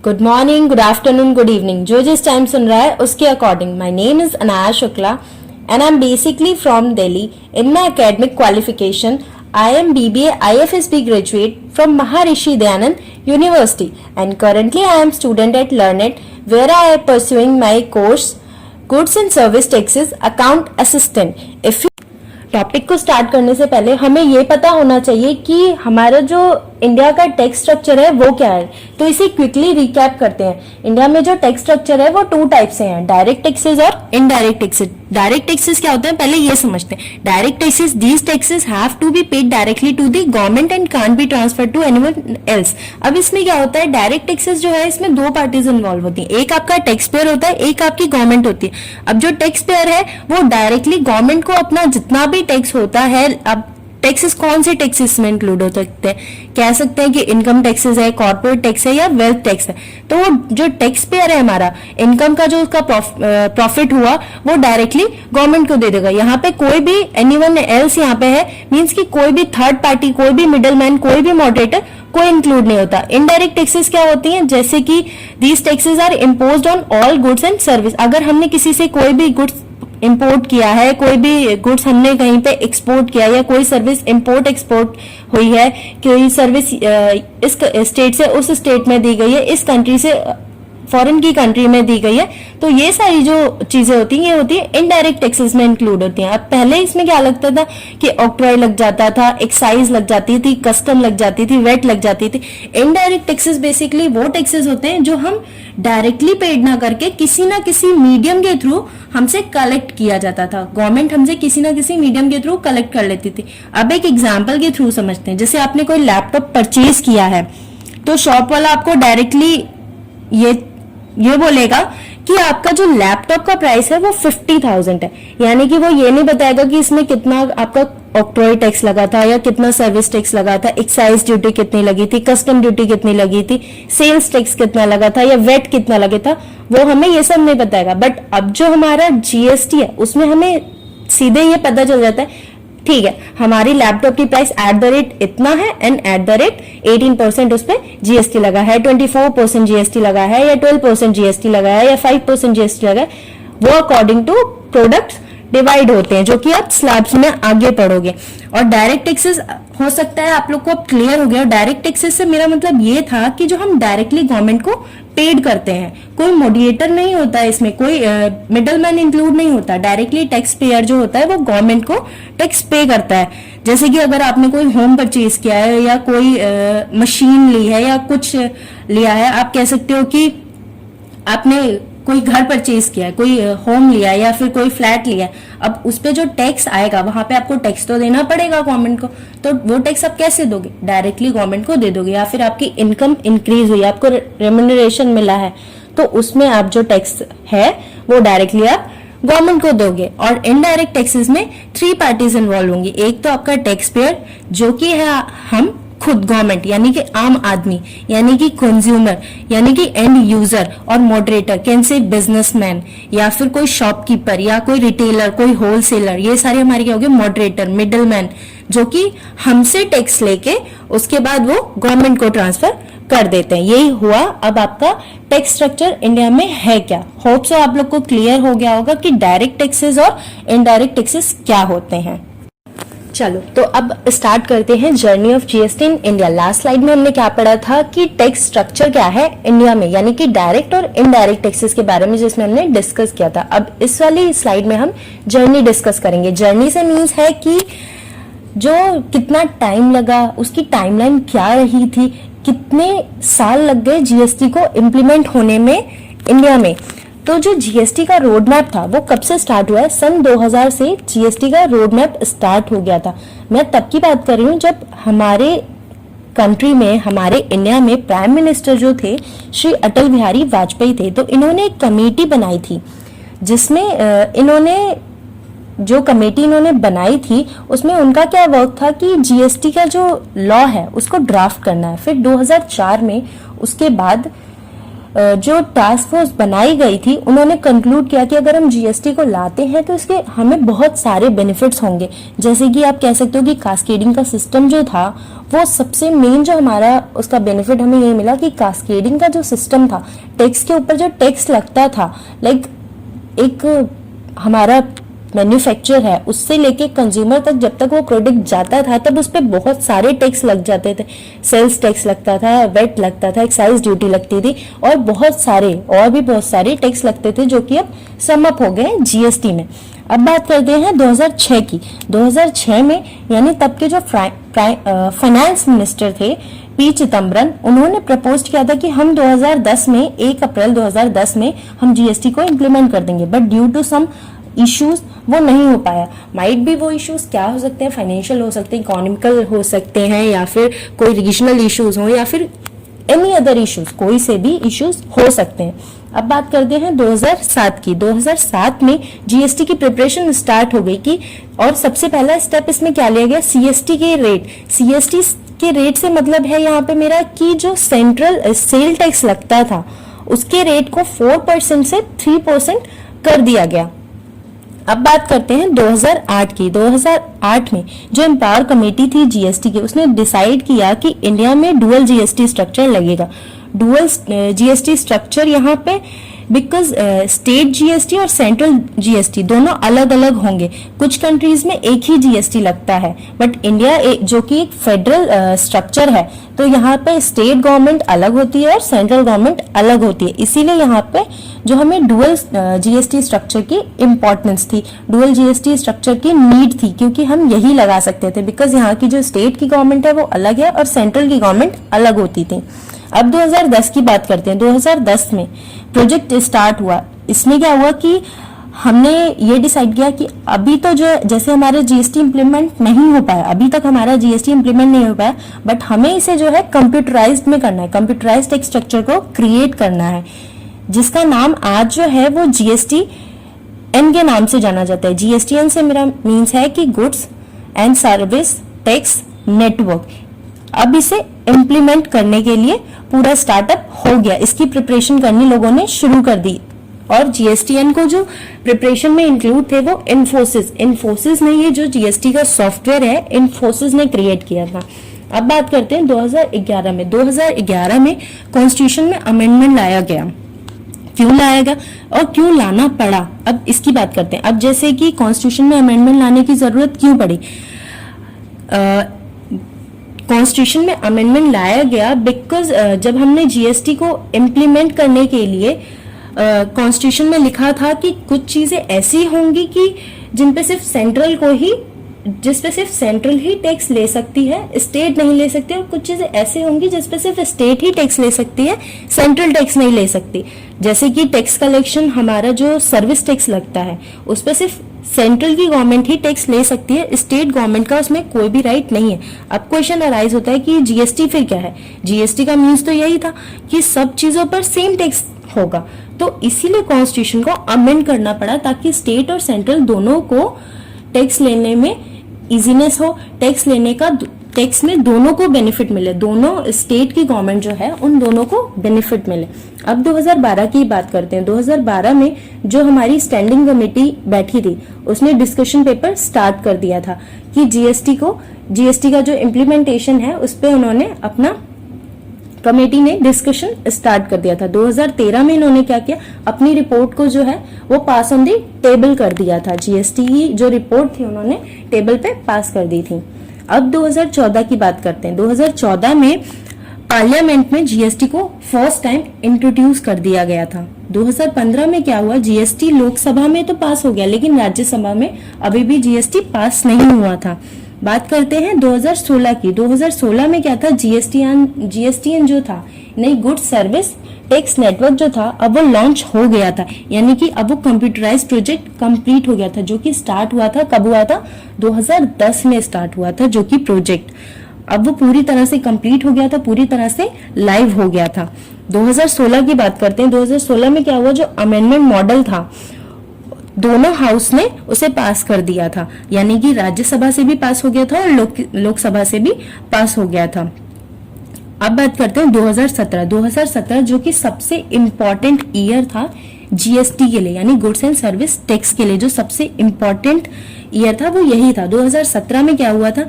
Good morning, good afternoon, good evening, जो जिस time सुन रहा है उसके according. My name is Anaya Shukla and I am basically from Delhi. In my academic qualification, I am BBA IFSB graduate from Maharishi Dayanand University and currently I am student at Learnet where I am pursuing my course Goods and Service Taxes Account Assistant. If you topic को start करने से पहले हमें ये पता होना चाहिए कि हमारा जो इंडिया का टैक्स स्ट्रक्चर है वो क्या है. तो इसे क्विकली रिकैप करते हैं. इंडिया में जो टैक्स स्ट्रक्चर है वो टू टाइप से हैं, डायरेक्ट टैक्सेस और इनडायरेक्ट टैक्सेस. डायरेक्ट टैक्सेस क्या होते हैं पहले ये समझते हैं. Direct taxes, these taxes have to be paid directly to the government and can't be transfer to anyone else. अब इसमें क्या होता है, डायरेक्ट टैक्सेस जो है इसमें दो पार्टीज इन्वॉल्व होती है. एक आपका टैक्स पेयर होता है, एक आपकी गवर्नमेंट होती है. अब जो टैक्स पेयर है वो डायरेक्टली गवर्नमेंट को अपना जितना भी टैक्स होता है, अब टैक्सेस कौन से टैक्सेस में इंक्लूड हो सकते हैं, कह सकते हैं कि इनकम टैक्सेस है, कॉर्पोरेट टैक्स है या वेल्थ टैक्स है. तो वो जो टैक्स पेयर है हमारा, इनकम का जो उसका प्रॉफिट हुआ वो डायरेक्टली गवर्नमेंट को दे देगा. यहाँ पे कोई भी एनीवन एल्स यहाँ पे है, मींस कि कोई भी थर्ड पार्टी, कोई भी मिडल मैन, कोई भी मॉडरेटर कोई इंक्लूड नहीं होता. इनडायरेक्ट टैक्सेस क्या होती हैं, जैसे कि these taxes are imposed on all goods and service. अगर हमने किसी से कोई भी गुड्स इंपोर्ट किया है, कोई भी गुड्स हमने कहीं पे एक्सपोर्ट किया या कोई सर्विस इंपोर्ट एक्सपोर्ट हुई है, कोई सर्विस इस स्टेट से उस स्टेट में दी गई है, इस कंट्री से फॉरेन की कंट्री में दी गई है, तो ये सारी जो चीजें होती हैं ये होती है इनडायरेक्ट टैक्सेस में इंक्लूड होती हैं. अब पहले इसमें क्या लगता था कि ऑक्ट्रॉय लग जाता था, एक्साइज लग जाती थी, कस्टम लग जाती थी, वेट लग जाती थी. इनडायरेक्ट टैक्सेस बेसिकली वो टैक्सेस होते हैं जो हम डायरेक्टली पेड ना करके किसी ना किसी मीडियम के थ्रू हमसे कलेक्ट किया जाता था. गवर्नमेंट हमसे किसी ना किसी मीडियम के थ्रू कलेक्ट कर लेती थी. अब एक एग्जाम्पल के थ्रू समझते हैं. जैसे आपने कोई लैपटॉप परचेज किया है तो शॉप वाला आपको डायरेक्टली ये बोलेगा कि आपका जो लैपटॉप का प्राइस है वो 50,000 है. यानी कि वो ये नहीं बताएगा कि इसमें कितना आपका ऑक्ट्रॉय टैक्स लगा था या कितना सर्विस टैक्स लगा था, एक्साइज ड्यूटी कितनी लगी थी, कस्टम ड्यूटी कितनी लगी थी, सेल्स टैक्स कितना लगा था या वेट कितना लगा था, वो हमें ये सब नहीं बताएगा. बट अब जो हमारा जीएसटी है उसमें हमें सीधे ये पता चल जाता है, ठीक है हमारी लैपटॉप की प्राइस एट द रेट इतना है एंड एट द रेट 18% उस पर जीएसटी लगा है, 24% जीएसटी लगा है या 12% जीएसटी लगा है या 5% जीएसटी लगा है. वो अकॉर्डिंग टू प्रोडक्ट डिवाइड होते हैं, जो कि आप स्लैब्स में आगे पढ़ोगे. और डायरेक्ट टैक्सेस हो सकता है आप लोग को अब क्लियर हो गया. डायरेक्ट टैक्सेस से मेरा मतलब ये था कि जो हम डायरेक्टली गवर्नमेंट को पेड करते हैं, कोई मोडिएटर नहीं होता है इसमें, कोई मिडल मैन इंक्लूड नहीं होता. डायरेक्टली टैक्स पेयर जो होता है वो गवर्नमेंट को टैक्स पे करता है. जैसे कि अगर आपने कोई होम परचेज किया है या कोई मशीन ली है या कुछ लिया है, आप कह सकते हो कि आपने कोई घर परचेज किया है, कोई होम लिया है या फिर कोई फ्लैट लिया है. अब उस पे जो टैक्स आएगा वहां पे आपको टैक्स तो देना पड़ेगा गवर्नमेंट को. तो वो टैक्स आप कैसे दोगे, डायरेक्टली गवर्नमेंट को दे दोगे. या फिर आपकी इनकम इंक्रीज हुई, आपको रेम्यूनरेशन मिला है, तो उसमें आप जो टैक्स है वो डायरेक्टली आप गवर्नमेंट को दोगे. और इनडायरेक्ट टैक्सेस में थ्री पार्टीज इन्वॉल्व होंगी. एक तो आपका टैक्स पेयर जो कि है हम खुद गवर्नमेंट, यानी कि आम आदमी, यानी कि कंज्यूमर, यानी कि एंड यूजर, और मॉडरेटर कैन से बिजनेसमैन या फिर कोई शॉपकीपर या कोई रिटेलर, कोई होलसेलर. ये सारे हमारे क्या हो गए, मॉडरेटर, मिडल मैन, जो कि हमसे टैक्स लेके उसके बाद वो गवर्नमेंट को ट्रांसफर कर देते हैं. यही हुआ. अब आपका टैक्स स्ट्रक्चर इंडिया में है क्या. होप सो आप लोग को क्लियर हो गया होगा कि डायरेक्ट टैक्सेस और इनडायरेक्ट टैक्सेस क्या होते हैं. चलो तो अब स्टार्ट करते हैं journey of GST in India. Last slide में हमने क्या पढ़ा था कि टैक्स स्ट्रक्चर क्या है इंडिया में, यानी कि डायरेक्ट और इनडायरेक्ट टैक्सेस के बारे में जिसमें हमने डिस्कस किया था. अब इस वाली स्लाइड में हम जर्नी डिस्कस करेंगे. जर्नी से मीन्स है कि जो कितना टाइम लगा, उसकी टाइमलाइन क्या रही थी, कितने साल लग गए जीएसटी को इम्प्लीमेंट होने में इंडिया में. तो जो जीएसटी का रोड मैप था वो कब से स्टार्ट हुआ है, सन 2000 से जीएसटी का रोड मैप स्टार्ट हो गया था. मैं तब की बात कर रही हूँ जब हमारे कंट्री में, हमारे इंडिया में प्राइम मिनिस्टर जो थे श्री अटल बिहारी वाजपेयी थे. तो इन्होंने एक कमेटी बनाई थी जिसमें इन्होंने जो कमेटी इन्होंने बनाई थी उसमें उनका क्या वर्क था कि जीएसटी का जो लॉ है उसको ड्राफ्ट करना है. फिर 2004 में उसके बाद जो टास्क फोर्स बनाई गई थी उन्होंने कंक्लूड किया कि अगर हम जीएसटी को लाते हैं तो इसके हमें बहुत सारे बेनिफिट्स होंगे। जैसे कि आप कह सकते हो कि कास्केडिंग का सिस्टम जो था वो सबसे मेन जो हमारा उसका बेनिफिट हमें ये मिला कि कास्केडिंग का जो सिस्टम था, टैक्स के ऊपर जो टैक्स लगता था, लाइक एक हमारा मैन्युफैक्चर है उससे लेके कंज्यूमर तक जब तक वो प्रोडक्ट जाता था तब उस पर बहुत सारे टैक्स लग जाते थे। सेल्स टैक्स लगता था, वेट लगता था, एक्साइज ड्यूटी लगती थी और बहुत सारे टैक्स लगते थे जो कि अब सम अप हो गए जीएसटी में। अब बात करते हैं 2006 की। 2006 में यानी तब के जो फाइनेंस मिनिस्टर थे पी चिदम्बरम, उन्होंने प्रपोज किया था कि हम 2010 में 1 अप्रैल 2010 में हम जीएसटी को इम्प्लीमेंट कर देंगे, but due to some issues वो नहीं हो पाया। माइट भी वो इश्यूज क्या हो सकते हैं, फाइनेंशियल हो सकते हैं, इकोनॉमिकल हो सकते हैं, या फिर कोई रीजनल इश्यूज हो, या फिर एनी अदर इश्यूज, कोई से भी इश्यूज हो सकते हैं। अब बात करते हैं 2007 की। 2007 में जीएसटी की प्रिपरेशन स्टार्ट हो गई की और सबसे पहला स्टेप इसमें क्या लिया गया, सीएसटी के रेट। सीएसटी के रेट से मतलब है यहाँ पे मेरा कि जो सेंट्रल सेल टैक्स लगता था उसके रेट को 4% से 3% कर दिया गया। अब बात करते हैं 2008 की। 2008 में जो एम्पावर कमेटी थी जीएसटी की उसने डिसाइड किया कि इंडिया में डुअल जीएसटी स्ट्रक्चर लगेगा। डुअल जीएसटी स्ट्रक्चर यहाँ पे बिकॉज स्टेट जीएसटी और सेंट्रल जीएसटी दोनों अलग अलग होंगे। कुछ कंट्रीज में एक ही जीएसटी लगता है, बट इंडिया जो कि एक फेडरल स्ट्रक्चर है तो यहाँ पे स्टेट गवर्नमेंट अलग होती है और सेंट्रल गवर्नमेंट अलग होती है। इसीलिए यहाँ पे जो हमें डुअल जीएसटी स्ट्रक्चर की इम्पोर्टेंस थी, डुअल जीएसटी स्ट्रक्चर की नीड थी, क्योंकि हम यही लगा सकते थे बिकॉज यहाँ की जो स्टेट की गवर्नमेंट है वो अलग है और सेंट्रल की गवर्नमेंट अलग होती थी। अब 2010 की बात करते हैं। 2010 में प्रोजेक्ट स्टार्ट हुआ। इसमें क्या हुआ कि हमने ये डिसाइड किया कि अभी तो जो जैसे हमारा जीएसटी इंप्लीमेंट नहीं हो पाया, अभी तक हमारा जीएसटी इंप्लीमेंट नहीं हो पाया, बट हमें इसे जो है कंप्यूटराइज्ड में करना है, कंप्यूटराइज्ड टैक्स स्ट्रक्चर को क्रिएट करना है, जिसका नाम आज जो है वो जीएसटीएन के नाम से जाना जाता है। जीएसटीएन से मेरा मीन्स है कि goods and service tax network. अब इसे इम्प्लीमेंट करने के लिए पूरा स्टार्टअप हो गया, इसकी प्रिपरेशन करनी लोगों ने शुरू कर दी। और जीएसटीएन को जो प्रिपरेशन में इंक्लूड थे वो इन्फोसिस ने ये जो जीएसटी का सॉफ्टवेयर है इन्फोसिस ने क्रिएट किया था। अब बात करते हैं 2011 में। 2011 में कॉन्स्टिट्यूशन में अमेंडमेंट लाया गया। क्यों लाया गया और क्यों लाना पड़ा, अब इसकी बात करते हैं। अब जैसे कि कॉन्स्टिट्यूशन में अमेंडमेंट लाने की जरूरत क्यों पड़ी, कॉन्स्टिट्यूशन में अमेंडमेंट लाया गया बिकॉज जब हमने जीएसटी को इम्प्लीमेंट करने के लिए कॉन्स्टिट्यूशन में लिखा था कि कुछ चीजें ऐसी होंगी कि जिस पे सिर्फ सेंट्रल ही टैक्स ले सकती है, स्टेट नहीं ले सकती, और कुछ चीजें ऐसी होंगी जिस पे सिर्फ स्टेट ही टैक्स ले सकती है, सेंट्रल टैक्स नहीं ले सकती। जैसे कि टैक्स कलेक्शन, हमारा जो सर्विस टैक्स लगता है उस पे सिर्फ सेंट्रल की गवर्नमेंट ही टैक्स ले सकती है, स्टेट गवर्नमेंट का उसमें कोई भी राइट नहीं है। अब क्वेश्चन अराइज होता है कि जीएसटी फिर क्या है। जीएसटी का मीन्स तो यही था कि सब चीजों पर सेम टैक्स होगा, तो इसीलिए कॉन्स्टिट्यूशन को अमेंड करना पड़ा ताकि स्टेट और सेंट्रल दोनों को टैक्स लेने में इजीनेस हो, टैक्स में दोनों को बेनिफिट मिले, दोनों स्टेट की गवर्नमेंट जो है उन दोनों को बेनिफिट मिले। अब 2012 की बात करते हैं। 2012 में जो हमारी स्टैंडिंग कमेटी बैठी थी उसने डिस्कशन पेपर स्टार्ट कर दिया था कि जीएसटी का जो इम्प्लीमेंटेशन है उस पर उन्होंने अपना कमेटी ने डिस्कशन स्टार्ट कर दिया था। 2013 में इन्होंने क्या किया, अपनी रिपोर्ट को जो है वो पास ऑन दी टेबल कर दिया था। जीएसटी की जो रिपोर्ट थी उन्होंने टेबल पे पास कर दी थी। अब 2014 की बात करते हैं। 2014 में पार्लियामेंट में जीएसटी को फर्स्ट टाइम इंट्रोड्यूस कर दिया गया था। 2015 में क्या हुआ, जीएसटी लोकसभा में तो पास हो गया लेकिन राज्यसभा में अभी भी जीएसटी पास नहीं हुआ था। बात करते हैं 2016 की। 2016 में क्या था, जीएसटीएन जो था, नई गुड सर्विस टैक्स नेटवर्क जो था अब वो लॉन्च हो गया था, यानी कि अब वो कंप्यूटराइज्ड प्रोजेक्ट कंप्लीट हो गया था, जो कि स्टार्ट हुआ था, कब हुआ था, 2010 में स्टार्ट हुआ था, जो कि प्रोजेक्ट अब वो पूरी तरह से कंप्लीट हो गया था, पूरी तरह से लाइव हो गया था। 2016 की बात करते हैं। 2016 में क्या हुआ, जो अमेंडमेंट मॉडल था दोनों हाउस ने उसे पास कर दिया था, यानी कि राज्यसभा से भी पास हो गया था और लोकसभा से भी पास हो गया था। अब बात करते हैं 2017 जो कि सबसे इम्पोर्टेंट ईयर था जीएसटी के लिए, यानी गुड्स एंड सर्विस टैक्स के लिए जो सबसे इम्पोर्टेंट ईयर था वो यही था। 2017 में क्या हुआ था,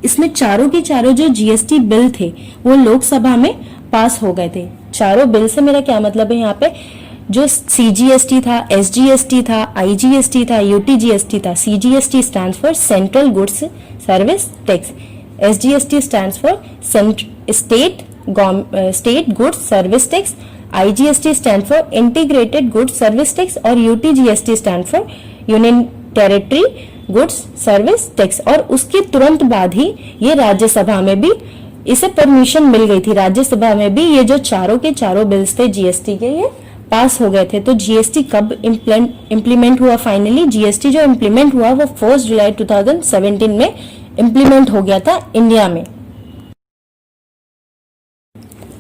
इसमें चारों के चारों जो जीएसटी बिल थे वो लोकसभा में पास हो गए थे। चारों बिल से मेरा क्या मतलब है, यहाँ पे जो सीजीएसटी था, एसजीएसटी था, आईजीएसटी था, यूटीजीएसटी था। CGST stands for central goods service tax, SGST stands for state goods service tax, IGST stand for integrated goods service tax और UTGST stand for union territory goods service tax. और उसके तुरंत बाद ही ये राज्यसभा में भी इसे परमिशन मिल गई थी। राज्यसभा में भी ये जो चारों के चारों बिल्स थे जीएसटी के, ये पास हो गए थे। तो जीएसटी कब इम्प्लीमेंट हुआ फाइनली, जीएसटी जो इम्प्लीमेंट हुआ वो 1 जुलाई 2017 में इम्प्लीमेंट हो गया था इंडिया में।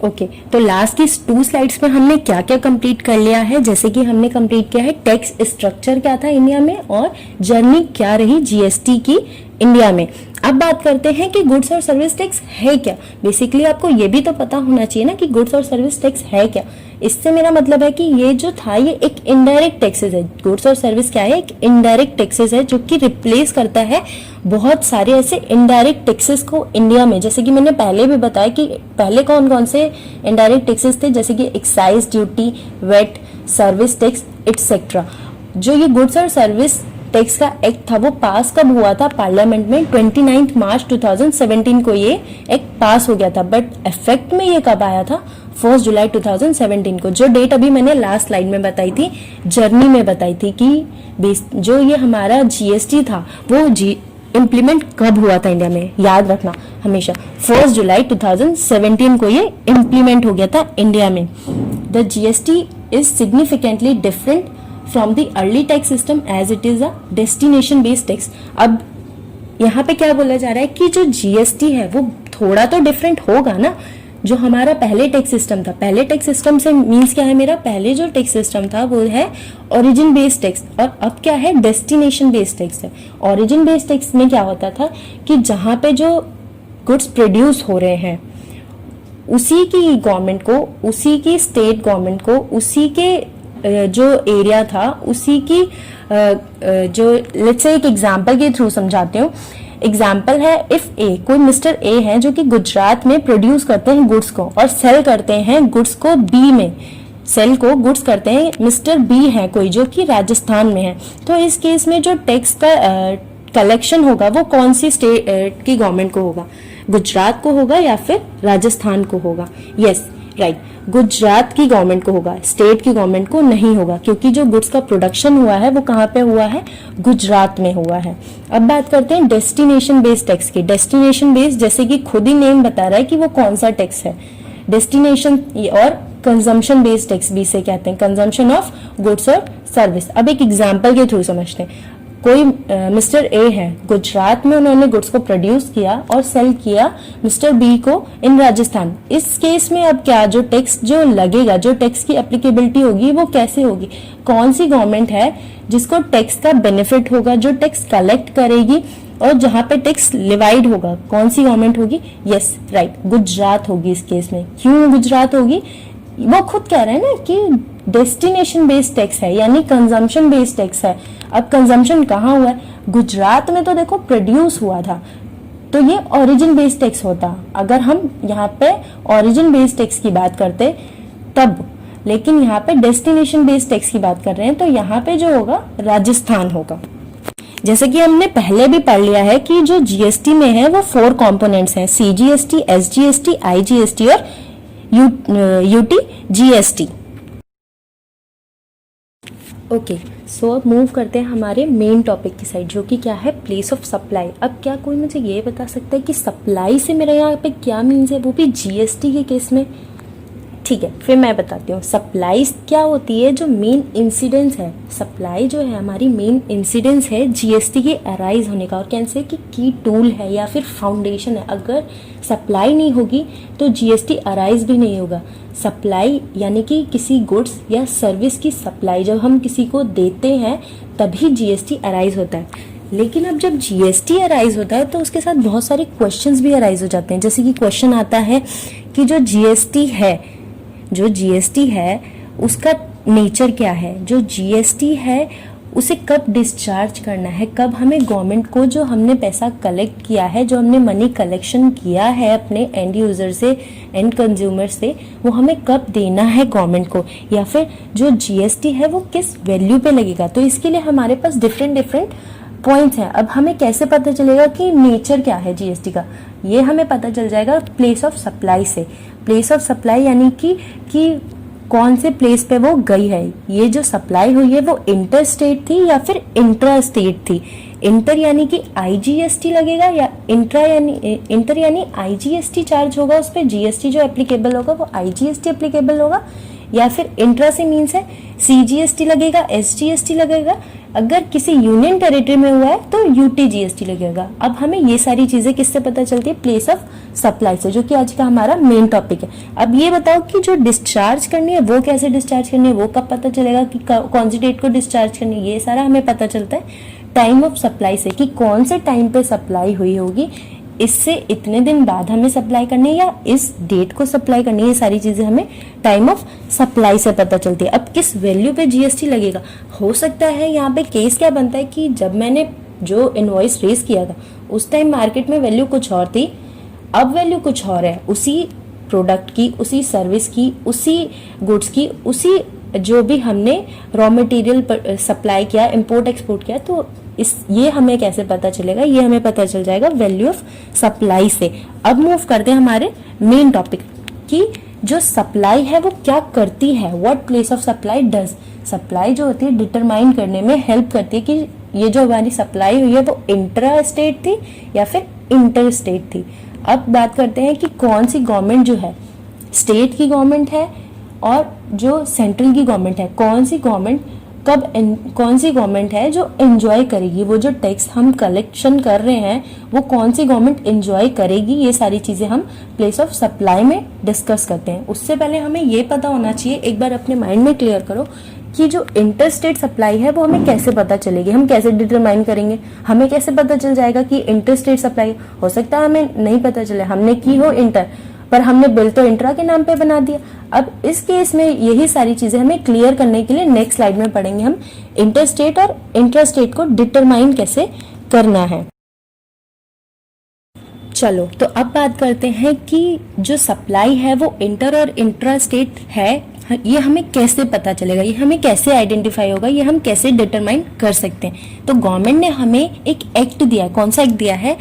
ओके, तो लास्ट की 2 स्लाइड्स में हमने क्या क्या कंप्लीट कर लिया है। जैसे कि हमने कंप्लीट किया है टैक्स स्ट्रक्चर क्या था इंडिया में और जर्नी क्या रही जीएसटी की इंडिया में। अब बात करते हैं कि गुड्स और सर्विस टैक्स है क्या। बेसिकली आपको ये भी तो पता होना चाहिए ना कि गुड्स और सर्विस टैक्स है क्या। इससे मेरा मतलब है कि ये जो था ये एक इनडायरेक्ट टैक्सेस है। गुड्स और सर्विस क्या है, एक इनडायरेक्ट टैक्सेस है जो कि रिप्लेस करता है बहुत सारे ऐसे इनडायरेक्ट टैक्सेस को इंडिया में। जैसे कि मैंने पहले भी बताया कि पहले कौन कौन से इनडायरेक्ट टैक्सेस थे, जैसे कि excise duty, VAT, service tax etcetera. जो ये गुड्स और सर्विस टैक्स का एक्ट था वो पास कब हुआ था पार्लियामेंट में, 29 मार्च 2017 को ये एक्ट पास हो गया था। बट इफेक्ट में ये कब आया था, 1 जुलाई 2017 को। जो डेट अभी मैंने लास्ट स्लाइड में बताई थी, जर्नी में बताई थी कि जो ये हमारा जीएसटी था वो इम्प्लीमेंट कब हुआ था इंडिया में, याद रखना हमेशा 1 जुलाई 2017 को ये इम्प्लीमेंट हो गया था इंडिया में। The GST is significantly different from the early tax system as it is a destination based tax. अब यहाँ पे क्या बोला जा रहा है कि जो जीएसटी है वो थोड़ा तो डिफरेंट होगा ना। जो हमारा पहले टैक्स सिस्टम था, पहले टैक्स सिस्टम से मीन्स क्या है, मेरा पहले जो टैक्स सिस्टम था वो है ओरिजिन बेस्ड टैक्स और अब क्या है, डेस्टिनेशन बेस्ड टैक्स है। ओरिजिन बेस्ड टैक्स में क्या होता था कि जहां पे जो गुड्स प्रोड्यूस हो रहे हैं उसी की गवर्नमेंट को, उसी की स्टेट गवर्नमेंट को, उसी के जो एरिया था उसी की जो, लेट्स से एक एग्जांपल के थ्रू समझाते हूँ। एग्जाम्पल है, इफ ए, कोई मिस्टर ए है जो कि गुजरात में प्रोड्यूस करते हैं गुड्स को और सेल करते हैं गुड्स को बी में, सेल को गुड्स करते हैं मिस्टर बी है कोई जो कि राजस्थान में है। तो इस केस में जो टैक्स का कलेक्शन होगा वो कौन सी स्टेट की गवर्नमेंट को होगा, गुजरात को होगा या फिर राजस्थान को होगा? यस राइट, गुजरात की गवर्नमेंट को होगा, स्टेट की गवर्नमेंट को नहीं होगा, क्योंकि जो गुड्स का प्रोडक्शन हुआ है वो कहाँ पे हुआ है, गुजरात में हुआ है। अब बात करते हैं डेस्टिनेशन बेस्ड टैक्स की। डेस्टिनेशन बेस्ड जैसे कि खुद ही नेम बता रहा है कि वो कौन सा टैक्स है, डेस्टिनेशन और कंजम्पशन बेस्ड टैक्स भी इसे कहते हैं, कंजम्पशन ऑफ गुड्स और सर्विस। अब एक एग्जाम्पल के थ्रू समझते हैं। कोई मिस्टर ए है, गुजरात में उन्होंने गुड्स को प्रोड्यूस किया और सेल किया मिस्टर बी को इन राजस्थान। इस केस में अब क्या, जो टैक्स जो लगेगा, जो टैक्स की एप्लीकेबिलिटी होगी वो कैसे होगी, कौन सी गवर्नमेंट है जिसको टैक्स का बेनिफिट होगा, जो टैक्स कलेक्ट करेगी और जहां पे टैक्स लिवाइड होगा, कौन सी गवर्नमेंट होगी? यस राइट, गुजरात होगी इस केस में। क्यों गुजरात होगी? वो खुद कह रहे हैं ना कि डेस्टिनेशन बेस्ड टैक्स है, यानी कंजम्पशन बेस्ड टैक्स है। अब कंजम्पशन कहाँ हुआ है? गुजरात में तो देखो प्रोड्यूस हुआ था, तो ये ओरिजिन बेस्ड टैक्स होता अगर हम यहाँ पे ओरिजिन बेस्ड टैक्स की बात करते तब, लेकिन यहाँ पे डेस्टिनेशन बेस्ड टैक्स की बात कर रहे हैं तो यहाँ पे जो होगा राजस्थान होगा। जैसे कि हमने पहले भी पढ़ लिया है कि जो जीएसटी में है वो 4 कंपोनेंट्स हैं, सीजीएसटी, एसजीएसटी, आईजीएसटी और यूटीजीएसटी। ओके, सो अब मूव करते हैं हमारे मेन टॉपिक की साइड, जो कि क्या है, प्लेस ऑफ सप्लाई। अब क्या कोई मुझे ये बता सकता है कि सप्लाई से मेरा यहाँ पे क्या मीन्स है, वो भी जीएसटी के केस में? ठीक है, फिर मैं बताती हूँ। सप्लाई क्या होती है, जो मेन इंसिडेंस है, सप्लाई जो है हमारी मेन इंसिडेंस है जीएसटी के अराइज होने का, और कैसे कि की टूल है या फिर फाउंडेशन है। अगर सप्लाई नहीं होगी तो जीएसटी अराइज भी नहीं होगा। सप्लाई यानी कि किसी गुड्स या सर्विस की सप्लाई जब हम किसी को देते हैं तभी जीएसटी अराइज होता है। लेकिन अब जब जीएसटी अराइज होता है तो उसके साथ बहुत सारे क्वेश्चंस भी अराइज हो जाते हैं। जैसे कि क्वेश्चन आता है कि जो जीएसटी है उसका नेचर क्या है, जो जीएसटी है उसे कब डिस्चार्ज करना है, कब हमें गवर्नमेंट को जो हमने पैसा कलेक्ट किया है, जो हमने मनी कलेक्शन किया है अपने एंड यूजर से, एंड कंज्यूमर से, वो हमें कब देना है गवर्नमेंट को, या फिर जो जीएसटी है वो किस वैल्यू पे लगेगा। तो इसके लिए हमारे पास डिफरेंट पॉइंट्स हैं। अब हमें कैसे पता चलेगा कि नेचर क्या है जीएसटी का, ये हमें पता चल जाएगा प्लेस ऑफ सप्लाई से। प्लेस ऑफ सप्लाई यानी कि कौन से प्लेस पे वो गई है, ये जो सप्लाई हुई है वो इंटर स्टेट थी या फिर इंट्रा स्टेट थी। इंटर यानी कि आईजीएसटी लगेगा, या इंटर यानी आईजीएसटी चार्ज होगा, उस पर जीएसटी जो एप्लीकेबल होगा वो आईजीएसटी एप्लीकेबल होगा, या फिर इंट्रा से मीन्स है सीजीएसटी लगेगा, एसजीएसटी लगेगा। अगर किसी यूनियन टेरिटरी में हुआ है तो यूटीजीएसटी लगेगा। अब हमें ये सारी चीजें किससे पता चलती है, प्लेस ऑफ सप्लाई से, जो कि आज का हमारा मेन टॉपिक है। अब ये बताओ कि जो डिस्चार्ज करनी है वो कैसे डिस्चार्ज करनी है, वो कब पता चलेगा कि कौन सी डेट को डिस्चार्ज करनी है। ये सारा हमें पता चलता है टाइम ऑफ सप्लाई से, कि कौन से टाइम पे सप्लाई हुई होगी, इससे इतने दिन बाद हमें सप्लाई करनी है या इस डेट को सप्लाई करनी है। ये सारी चीजें हमें टाइम ऑफ सप्लाई से पता चलती है। अब किस वैल्यू पे जीएसटी लगेगा, हो सकता है यहाँ पे केस क्या बनता है कि जब मैंने जो इनवॉइस रेज किया था उस टाइम मार्केट में वैल्यू कुछ और थी, अब वैल्यू कुछ और है, उसी प्रोडक्ट की, उसी सर्विस की, उसी गुड्स की, उसी जो भी हमने रॉ मटेरियल सप्लाई किया, इंपोर्ट एक्सपोर्ट किया। तो ये हमें कैसे पता चलेगा, ये हमें पता चल जाएगा वैल्यू ऑफ सप्लाई से। अब मूव करते हैं हमारे मेन टॉपिक कि जो सप्लाई है वो क्या करती है, what place of supply does. Supply जो होती है डिटरमाइन करने में हेल्प करती है कि ये जो हमारी सप्लाई हुई है वो इंट्रा स्टेट थी या फिर इंटर स्टेट थी। अब बात करते हैं कि कौन सी गवर्नमेंट जो है, स्टेट की गवर्नमेंट है और जो सेंट्रल की गवर्नमेंट है, कौन सी गवर्नमेंट है जो एंजॉय करेगी, वो जो टैक्स हम कलेक्शन कर रहे हैं वो कौन सी गवर्नमेंट एंजॉय करेगी। ये सारी चीजें हम प्लेस ऑफ सप्लाई में डिस्कस करते हैं। उससे पहले हमें ये पता होना चाहिए, एक बार अपने माइंड में क्लियर करो कि जो इंटर स्टेट सप्लाई है वो हमें कैसे पता चलेगी, हम कैसे डिटरमाइन करेंगे, हमें कैसे पता चल जाएगा कि इंटर स्टेट सप्लाई। हो सकता है हमें नहीं पता चले, हमने की हो इंटर, पर हमने बिल तो इंट्रा के नाम पे बना दिया। अब इस केस में यही सारी चीजें हमें क्लियर करने के लिए नेक्स्ट स्लाइड में पढ़ेंगे हम इंटर स्टेट और इंट्रा स्टेट को डिटरमाइन कैसे करना है। चलो तो अब बात करते हैं कि जो सप्लाई है वो इंटर और इंट्रा स्टेट है, ये हमें कैसे पता चलेगा, ये हमें कैसे आइडेंटिफाई होगा, ये हम कैसे डिटरमाइन कर सकते हैं। तो गवर्नमेंट ने हमें एक एक्ट दिया है, कौन सा एक्ट दिया है,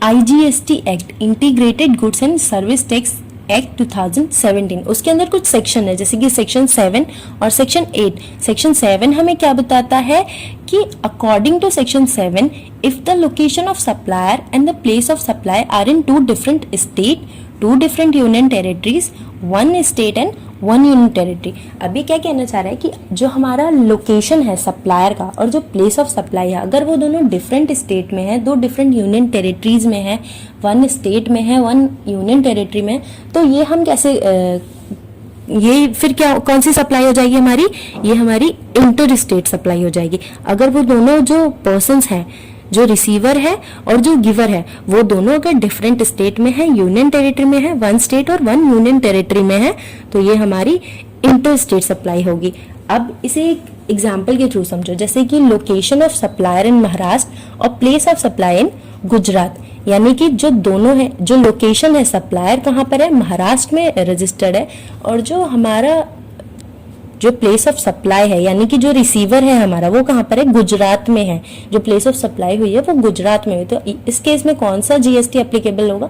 IGST act, integrated goods and service tax act 2017। उसके अंदर कुछ सेक्शन है, जैसे कि सेक्शन 7 और सेक्शन 8। सेक्शन 7 हमें क्या बताता है कि according to section 7 if the location of supplier and the place of supply are in 2 different state, 2 different union territories, 1 state and 1 union territory. अभी क्या कहना चाह रहा है कि जो हमारा लोकेशन है सप्लायर का और जो प्लेस ऑफ सप्लाई है, अगर वो दोनों डिफरेंट स्टेट में है, 2 डिफरेंट यूनियन टेरिटरीज में है, 1 स्टेट में है, 1 यूनियन टेरिटरी में, तो ये हम कैसे ये फिर क्या, कौन सी सप्लाई हो जाएगी हमारी, ये हमारी इंटर स्टेट सप्लाई हो जाएगी। अगर वो दोनों जो पर्सन्स हैं, जो रिसीवर है और जो गिवर है, वो दोनों अगर डिफरेंट स्टेट में है, यूनियन टेरिटरी में है, 1 स्टेट और 1 यूनियन टेरिटरी में है, तो ये हमारी इंटर स्टेट सप्लाई होगी। अब इसे एक एग्जाम्पल के थ्रू समझो, जैसे कि location of supplier in Maharashtra और place of supply in Gujarat. यानी कि जो दोनों है, जो लोकेशन है सप्लायर कहाँ पर है, महाराष्ट्र में रजिस्टर्ड है, और जो हमारा जो प्लेस ऑफ सप्लाई है यानी कि जो रिसीवर है हमारा वो कहाँ पर है, गुजरात में है। जो प्लेस ऑफ सप्लाई हुई है वो गुजरात में हुई, तो इस केस में कौन सा जीएसटी एप्लीकेबल होगा,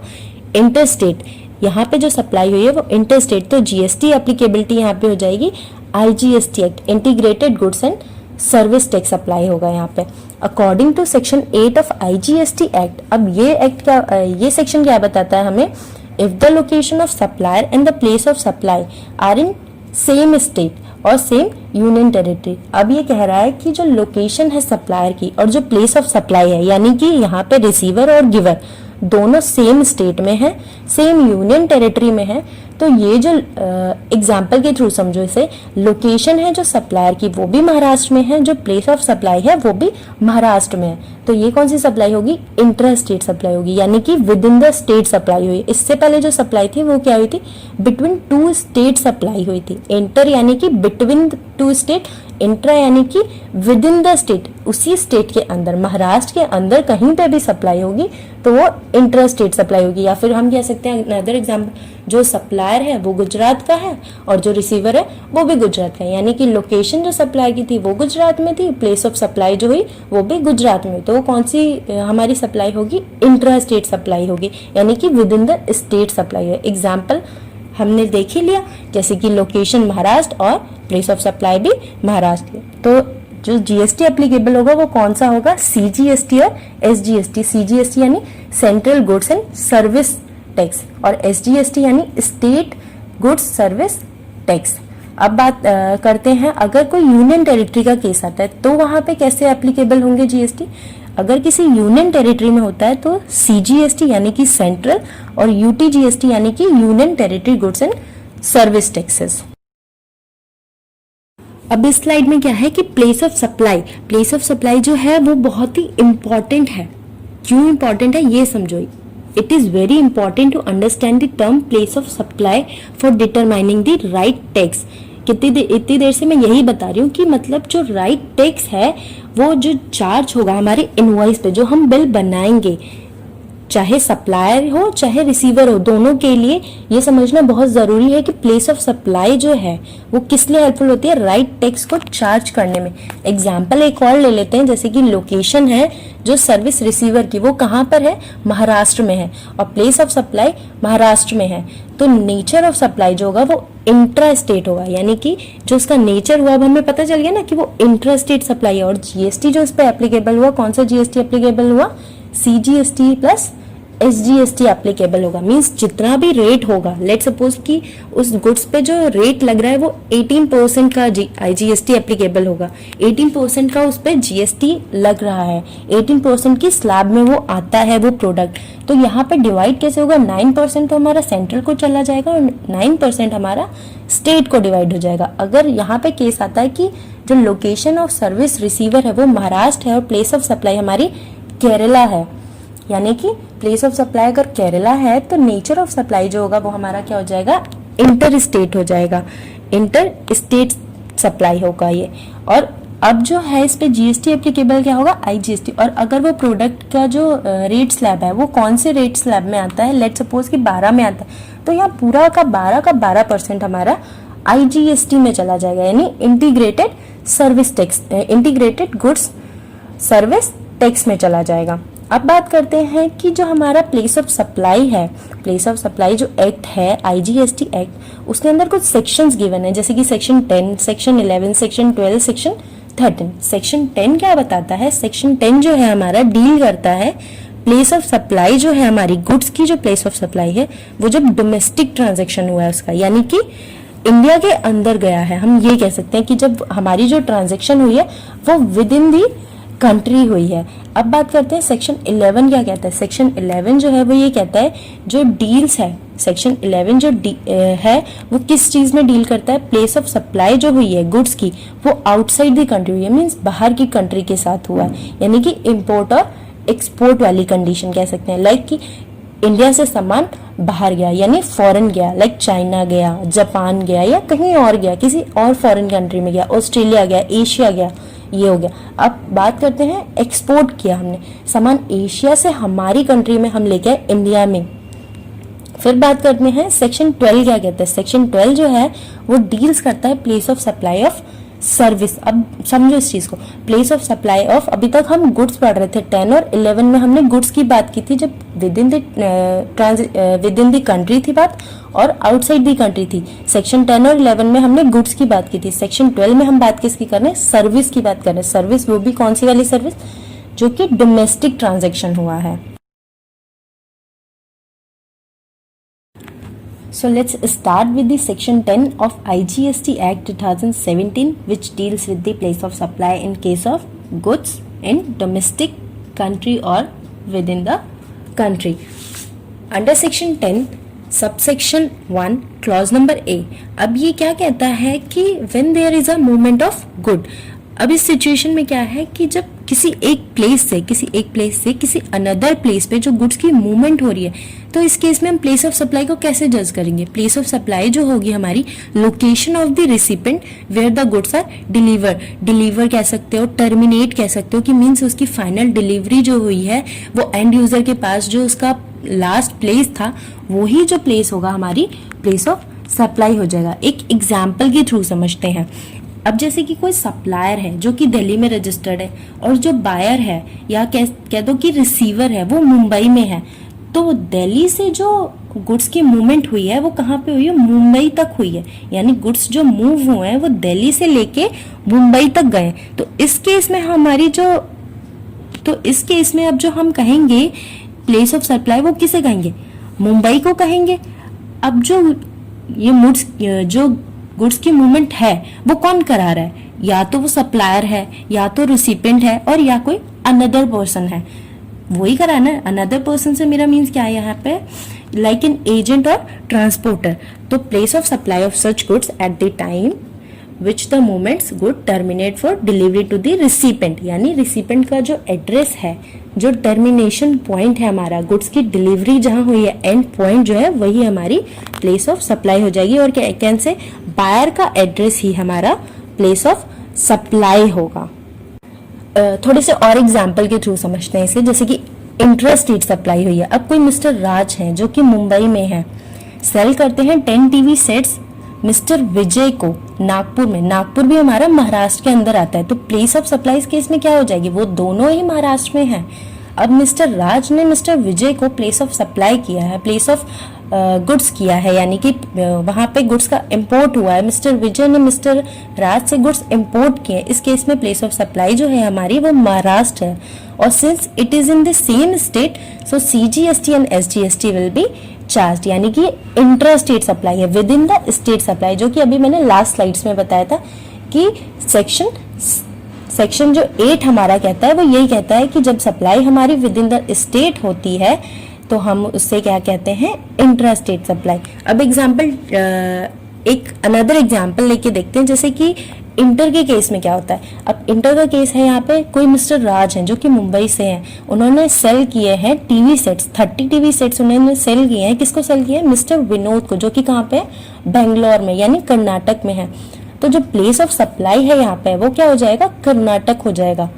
इंटर स्टेट। यहाँ पे जो सप्लाई हुई है वो इंटर स्टेट, तो जीएसटी एप्लीकेबिलिटी यहाँ पे हो जाएगी IGST act, integrated goods and service tax supply होगा यहाँ पे according to section 8 of IGST act. अब ये एक्ट क्या, ये सेक्शन क्या बताता है हमें, if the location of supplier and the place of supply are in same state और सेम यूनियन टेरिटरी। अब ये कह रहा है कि जो लोकेशन है सप्लायर की और जो प्लेस ऑफ सप्लाई है, यानी कि यहाँ पे रिसीवर और गिवर दोनों सेम स्टेट में है, सेम यूनियन टेरिटरी में है, तो ये जो एग्जाम्पल के थ्रू समझो, इसे लोकेशन है जो सप्लायर की वो भी महाराष्ट्र में है, जो प्लेस ऑफ सप्लाई है वो भी महाराष्ट्र में है, तो ये कौन सी सप्लाई होगी, इंट्रा स्टेट सप्लाई होगी, यानी कि with in the state supply हुई। इससे पहले जो सप्लाई थी वो क्या हुई थी, बिटवीन टू स्टेट सप्लाई हुई थी। इंटर यानी कि बिटवीन टू स्टेट, इंट्रा यानी कि विद इन द स्टेट, उसी स्टेट के अंदर, महाराष्ट्र के अंदर कहीं पे भी सप्लाई होगी तो वो इंट्रा स्टेट सप्लाई होगी। या फिर हम कह सकते हैं अनदर एग्जाम्पल, जो सप्लायर है वो गुजरात का है और जो रिसीवर है वो भी गुजरात का है, यानी कि लोकेशन जो सप्लाई की थी वो गुजरात में थी, प्लेस ऑफ सप्लाई जो हुई वो भी गुजरात में, तो कौन सी हमारी सप्लाई होगी, इंट्रा स्टेट सप्लाई होगी, यानी कि with in the state supply है। एग्जाम्पल हमने देख ही लिया, जैसे कि लोकेशन महाराष्ट्र और प्लेस ऑफ सप्लाई भी महाराष्ट्र। तो जो जीएसटी एप्लीकेबल होगा वो कौन सा होगा, सीजीएसटी और एसजीएसटी। सीजीएसटी यानी central goods and service tax और एसजीएसटी यानी स्टेट गुड्स सर्विस टैक्स। अब बात करते हैं, अगर कोई यूनियन टेरिटरी का केस आता है तो वहां पे कैसे एप्लीकेबल होंगे जीएसटी। अगर किसी यूनियन टेरिटरी में होता है तो सीजीएसटी यानी कि सेंट्रल और यूटीजीएसटी यानी कि union territory goods and service taxes. अब इस स्लाइड में क्या है कि प्लेस ऑफ सप्लाई जो है वो बहुत ही इंपॉर्टेंट है। क्यों इंपॉर्टेंट है ये समझो। It is very important to understand the term place of supply for determining the right tax. इतनी देर से मैं यही बता रही हूँ कि मतलब जो राइट टैक्स है वो जो चार्ज होगा हमारे इनवॉइस पे, जो हम बिल बनाएंगे, चाहे सप्लायर हो चाहे रिसीवर हो, दोनों के लिए ये समझना बहुत जरूरी है कि प्लेस ऑफ सप्लाई जो है वो किस लिए हेल्पफुल होती है, राइट टैक्स को चार्ज करने में। एग्जाम्पल एक और ले लेते हैं, जैसे कि लोकेशन है जो सर्विस रिसीवर की वो कहाँ पर है, महाराष्ट्र में है, और प्लेस ऑफ सप्लाई महाराष्ट्र में है, तो नेचर ऑफ सप्लाई जो होगा वो इंट्रा स्टेट होगा, यानी कि जो उसका नेचर हुआ अब हमें पता चल गया ना कि वो इंट्रा स्टेट सप्लाई है। और जीएसटी जो इस पर एप्लीकेबल हुआ, कौन सा जीएसटी एप्लीकेबल हुआ, सीजीएसटी प्लस एसजीएसटी एप्लीकेबल होगा। मींस जितना भी रेट होगा, लेट सपोज कि उस गुड्स पे जो रेट लग रहा है वो 18% का जीएसटी एप्लीकेबल होगा, 18% का उस पे जीएसटी लग रहा है, 18% की स्लैब में वो आता है वो प्रोडक्ट, तो यहाँ पे डिवाइड कैसे होगा, 9% तो हमारा सेंट्रल को चला जाएगा और 9% हमारा स्टेट को डिवाइड हो जाएगा। अगर यहाँ पे केस आता है कि जो लोकेशन ऑफ सर्विस रिसीवर है वो महाराष्ट्र है और प्लेस ऑफ सप्लाई हमारी केरला है, यानी कि प्लेस ऑफ सप्लाई अगर केरला है तो नेचर ऑफ सप्लाई जो होगा वो हमारा क्या हो जाएगा, इंटर स्टेट हो जाएगा, इंटर स्टेट सप्लाई होगा ये। और अब जो है इस पे जीएसटी एप्लीकेबल क्या होगा, आईजीएसटी। और अगर वो प्रोडक्ट का जो रेट स्लैब है वो कौन से रेट स्लैब में आता है, लेट सपोज कि 12 में आता है, तो यहाँ पूरा का 12% हमारा आईजीएसटी में चला जाएगा, यानी integrated service tax, integrated goods service tax में चला जाएगा। अब बात करते हैं कि जो हमारा प्लेस ऑफ सप्लाई है, प्लेस ऑफ सप्लाई जो एक्ट है, आईजीएसटी एक्ट, उसके अंदर कुछ सेक्शंस गिवन है, जैसे कि section 10, section 11, section 12, section 13। Section 10 क्या बताता है, सेक्शन 10 जो है हमारा डील करता है प्लेस ऑफ सप्लाई जो है हमारी गुड्स की, जो प्लेस ऑफ सप्लाई है वो जब डोमेस्टिक ट्रांजेक्शन हुआ है उसका, यानी कि इंडिया के अंदर गया है, हम ये कह सकते हैं कि जब हमारी जो ट्रांजेक्शन हुई है वो विद इन दी कंट्री हुई है। अब बात करते हैं सेक्शन 11 क्या कहता है। सेक्शन 11 जो है वो ये कहता है जो डील्स है, सेक्शन 11 जो है वो किस चीज में डील करता है, प्लेस ऑफ सप्लाई जो हुई है गुड्स की वो आउटसाइड द कंट्री हुई है, मीन्स बाहर की कंट्री के साथ हुआ है, यानी कि इम्पोर्ट और एक्सपोर्ट वाली कंडीशन कह सकते हैं। लाइक कि इंडिया से सामान बाहर गया यानी फॉरेन गया, लाइक चाइना गया, जापान गया या कहीं और गया, किसी और फॉरेन कंट्री में गया, ऑस्ट्रेलिया गया, एशिया गया, ये हो गया। अब बात करते हैं एक्सपोर्ट किया हमने सामान एशिया से हमारी कंट्री में हम लेके आए इंडिया में। फिर बात करते हैं सेक्शन 12 क्या कहता है। सेक्शन 12 जो है वो डील्स करता है place of supply of service. अब समझो इस चीज को, प्लेस ऑफ सप्लाई ऑफ, अभी तक हम गुड्स पढ़ रहे थे 10 और 11 में हमने गुड्स की बात की थी, जब विद इन द कंट्री थी बात और आउटसाइड दी कंट्री थी। सेक्शन 10 और 11 में हमने गुड्स की बात की थी। सेक्शन 12 में हम बात किसकी कर रहे हैं, सर्विस की बात कर रहे हैं। सर्विस वो भी कौन सी वाली सर्विस, जो कि डोमेस्टिक ट्रांजेक्शन हुआ है। So let's start with the section 10 of IGST Act 2017, which deals with the place of supply in case of goods in domestic country or within the country. Under section 10 subsection 1 clause number A, अब ये क्या कहता है कि when there is a movement of good. अब इस situation में क्या है कि जब किसी एक प्लेस से किसी अनदर प्लेस पे जो गुड्स की मूवमेंट हो रही है, तो इस केस में हम प्लेस ऑफ सप्लाई को कैसे जज करेंगे? प्लेस ऑफ सप्लाई जो होगी हमारी location of the recipient where the goods are deliver कह सकते हो, टर्मिनेट कह सकते हो कि मीन्स उसकी फाइनल डिलीवरी जो हुई है वो एंड यूजर के पास जो उसका लास्ट प्लेस था वही जो प्लेस होगा हमारी प्लेस ऑफ सप्लाई हो जाएगा। एक एग्जाम्पल के थ्रू समझते हैं। अब जैसे कि कोई सप्लायर है जो कि दिल्ली में रजिस्टर्ड है और जो बायर है या कह दो कि रिसीवर है वो मुंबई में है, तो दिल्ली से जो गुड्स की मूवमेंट हुई है वो कहाँ पे हुई है? मुंबई तक हुई है। यानी गुड्स जो मूव हुए हैं वो दिल्ली से लेके मुंबई तक गए। तो इस केस में अब जो हम कहेंगे प्लेस ऑफ सप्लाई वो किसे कहेंगे? मुंबई को कहेंगे। अब जो गुड्स की मूवमेंट है वो कौन करा रहा है? या तो वो सप्लायर है, या तो रिसिपेंट है, और या कोई अनदर पर्सन है। वही कराना है। अनदर पर्सन से मेरा मीन्स क्या है यहाँ पे? लाइक एन एजेंट और ट्रांसपोर्टर। तो place of supply of such goods at the time which the moments good terminate for delivery to the recipient, यानी रिसिपेंट का जो एड्रेस है, जो टर्मिनेशन पॉइंट है हमारा, गुड्स की डिलीवरी जहां हुई है, एंड पॉइंट जो है वही हमारी प्लेस ऑफ सप्लाई हो जाएगी। और कैन से बायर का एड्रेस ही हमारा प्लेस ऑफ सप्लाई होगा। थोड़े से और एग्जाम्पल के थ्रू समझते हैं इसे। जैसे कि इंट्रा स्टेट सप्लाई हुई है। अब कोई मिस्टर राज हैं जो कि मुंबई में है, सेल करते हैं 10 टीवी सेट्स मिस्टर विजय को नागपुर में। नागपुर भी हमारा महाराष्ट्र के अंदर आता है, तो प्लेस ऑफ सप्लाई इस केस में क्या हो जाएगी? वो दोनों ही महाराष्ट्र में है। अब मिस्टर राज ने मिस्टर विजय को प्लेस ऑफ सप्लाई किया है, प्लेस ऑफ गुड्स किया है, यानी कि वहां पे गुड्स का इंपोर्ट हुआ है। मिस्टर विजय ने मिस्टर राज से गुड्स इंपोर्ट किए। इस केस में प्लेस ऑफ सप्लाई जो है हमारी वो महाराष्ट्र है। और since it is in the same state, so CGST and SGST will be charge, यानी कि इंट्रा स्टेट सप्लाई है, with in the state supply, जो कि अभी मैंने लास्ट स्लाइड्स में बताया था कि सेक्शन जो 8 हमारा कहता है वो यही कहता है कि जब सप्लाई हमारी विद इन द स्टेट होती है तो हम उससे क्या कहते हैं? Intra state supply. अब एक अनदर एग्जाम्पल लेके देखते हैं। जैसे कि इंटर के केस में क्या होता है? अब इंटर का केस है, यहाँ पे कोई मिस्टर राज हैं जो कि मुंबई से हैं। उन्होंने सेल किए हैं टीवी सेट्स, 30 टीवी सेट्स उन्होंने सेल किए हैं। किसको सेल किए हैं? मिस्टर विनोद को, जो कि कहाँ पे? बेंगलोर में, यानी कर्नाटक में है। तो जो प्लेस ऑफ सप्लाई है यहाँ पे वो क्या हो जाएगा? कर्नाटक हो जाएगा।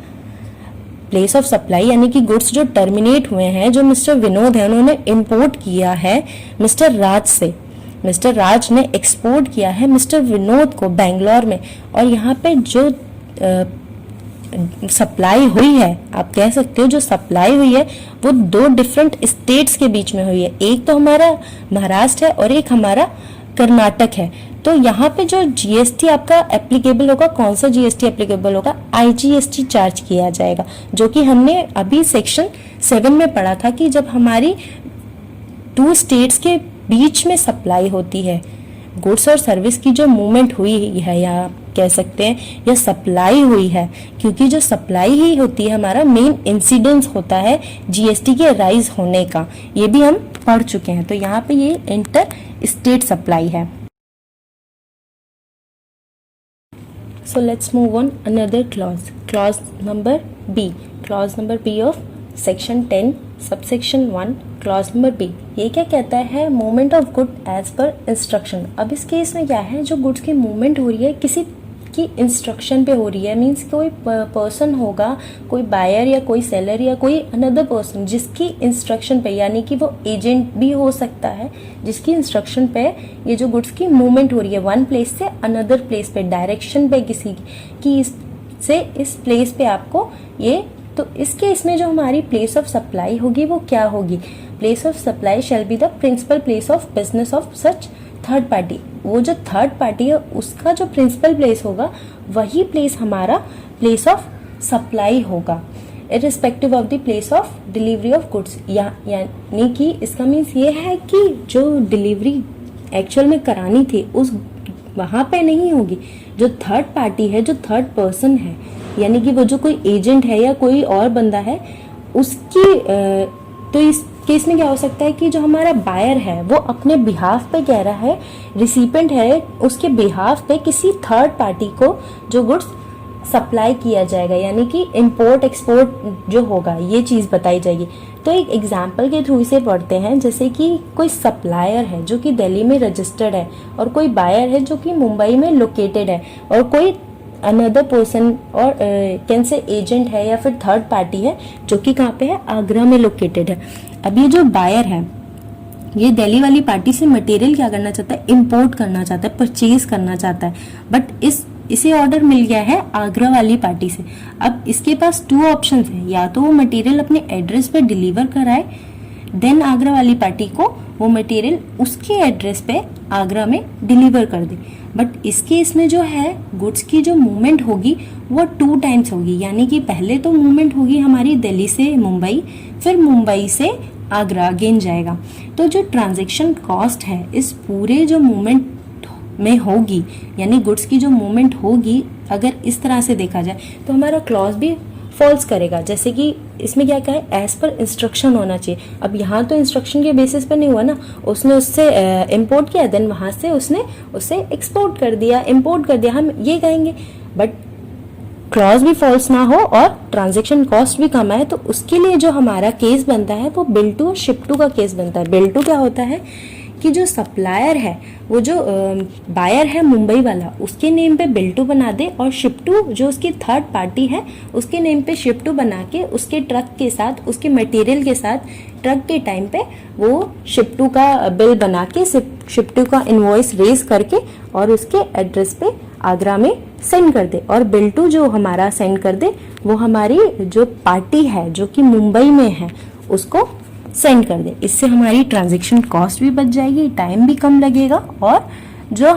प्लेस ऑफ सप्लाई यानी कि गुड्स जो टर्मिनेट हुए हैं, जो मिस्टर विनोद है उन्होंने इंपोर्ट किया है मिस्टर राज से, मिस्टर राज ने एक्सपोर्ट किया है मिस्टर विनोद को बेंगलोर में। और यहाँ पे जो सप्लाई हुई है, आप कह सकते हो जो सप्लाई हुई है वो 2 डिफरेंट स्टेट्स के बीच में हुई है। एक तो हमारा महाराष्ट्र है और एक हमारा कर्नाटक है। तो यहाँ पे जो GST आपका एप्लीकेबल होगा, कौन सा GST एप्लीकेबल होगा? IGST चार्ज किया जाएगा, जो कि हमने अभी सेक्शन 7 में पढ़ा था कि जब हमारी 2 स्टेट्स के बीच में सप्लाई होती है, गुड्स और सर्विस की जो मूवमेंट हुई है, या कह सकते हैं या सप्लाई हुई है, क्योंकि जो सप्लाई ही होती है हमारा मेन इंसिडेंस होता है GST के राइज होने का, ये भी हम पढ़ चुके हैं। तो यहाँ पे ये इंटर स्टेट सप्लाई है। So let's move on another clause. Clause number B. Clause number B of section 10 subsection 1 clause number B. ये क्या कहता है? Movement of good as per instruction. अब इस केस में क्या है? जो गुड्स की मूवमेंट हो रही है किसी की इंस्ट्रक्शन पे हो रही है, मीन्स कोई पर्सन होगा, कोई बायर या कोई सेलर या कोई अनदर पर्सन जिसकी इंस्ट्रक्शन पे, यानी कि वो एजेंट भी हो सकता है, जिसकी इंस्ट्रक्शन पे ये जो गुड्स की मूवमेंट हो रही है वन प्लेस से अनदर प्लेस पे, डायरेक्शन पे किसी की से इस प्लेस पे आपको ये। तो इस केस में जो हमारी प्लेस ऑफ सप्लाई होगी वो क्या होगी? Place of supply shall be the principal place of business of such third party. वो जो थर्ड पार्टी है उसका जो प्रिंसिपल प्लेस होगा वही प्लेस हमारा प्लेस ऑफ सप्लाई होगा, irrespective of the place of delivery of goods. यानी कि इसका मीन्स ये है कि जो डिलीवरी एक्चुअल में करानी थी उस वहां पे नहीं होगी। जो थर्ड पार्टी है, जो थर्ड पर्सन है, यानी कि वो जो कोई एजेंट है या कोई और बंदा है, उसकी तो इस केस में क्या हो सकता है कि जो हमारा बायर है वो अपने बिहाफ पे कह रहा है, रिसिपेंट है उसके बिहाफ पे किसी थर्ड पार्टी को जो गुड्स सप्लाई किया जाएगा, यानी कि इंपोर्ट एक्सपोर्ट जो होगा ये चीज़ बताई जाएगी। तो एक एग्जाम्पल के थ्रू इसे पढ़ते हैं, जैसे कि कोई सप्लायर है जो कि दिल्ली में रजिस्टर्ड है और कोई बायर है जो कि मुंबई में लोकेटेड है और कोई अनदर पर्सन और कैन से एजेंट है या फिर थर्ड पार्टी है जो कि कहाँ पे है, आगरा में लोकेटेड है। अब ये जो बायर है ये दिल्ली वाली पार्टी से मटेरियल क्या करना चाहता है, इंपोर्ट करना चाहता है, परचेज करना चाहता है, बट इसे ऑर्डर मिल गया है आगरा वाली पार्टी से। अब इसके पास 2 ऑप्शंस है, या तो वो मटेरियल अपने एड्रेस पे डिलीवर कराए, देन आगरा वाली पार्टी को वो मटेरियल उसके एड्रेस पे आगरा में डिलीवर कर दे। बट इस केस में जो है गुड्स की जो मूवमेंट होगी वो 2 टाइम्स होगी, यानी कि पहले तो मूवमेंट होगी हमारी दिल्ली से मुंबई, फिर मुंबई से आगरा अगेन जाएगा। तो जो ट्रांजैक्शन कॉस्ट है इस पूरे जो मूवमेंट में होगी, यानी गुड्स की जो मूवमेंट होगी, अगर इस तरह से देखा जाए तो हमारा क्लॉज भी फॉल्स करेगा। जैसे कि इसमें क्या है, एज पर इंस्ट्रक्शन होना चाहिए। अब यहाँ तो इंस्ट्रक्शन के बेसिस पे नहीं हुआ ना, उसने उससे इंपोर्ट किया, देन वहां से उसने उसे एक्सपोर्ट कर दिया, इंपोर्ट कर दिया, हम ये कहेंगे। बट क्लॉज भी फॉल्स ना हो और ट्रांजैक्शन कॉस्ट भी कम आए, तो उसके लिए जो हमारा केस बनता है वो बिल टू और शिप टू का केस बनता है। बिल टू क्या होता है कि जो सप्लायर है वो जो बायर है मुंबई वाला उसके नेम पे बिल टू बना दे, और शिप टू जो उसकी थर्ड पार्टी है उसके नेम पे शिप टू बना के उसके ट्रक के साथ, उसके मटेरियल के साथ ट्रक के टाइम पे वो शिप टू का बिल बना के शिप टू का इनवॉइस रेज करके और उसके एड्रेस पे आगरा में सेंड कर दे, और बिल टू जो हमारा सेंड कर दे वो हमारी जो पार्टी है जो कि मुंबई में है उसको सेंड कर दे। इससे हमारी ट्रांजैक्शन कॉस्ट भी बच जाएगी, टाइम भी कम लगेगा, और जो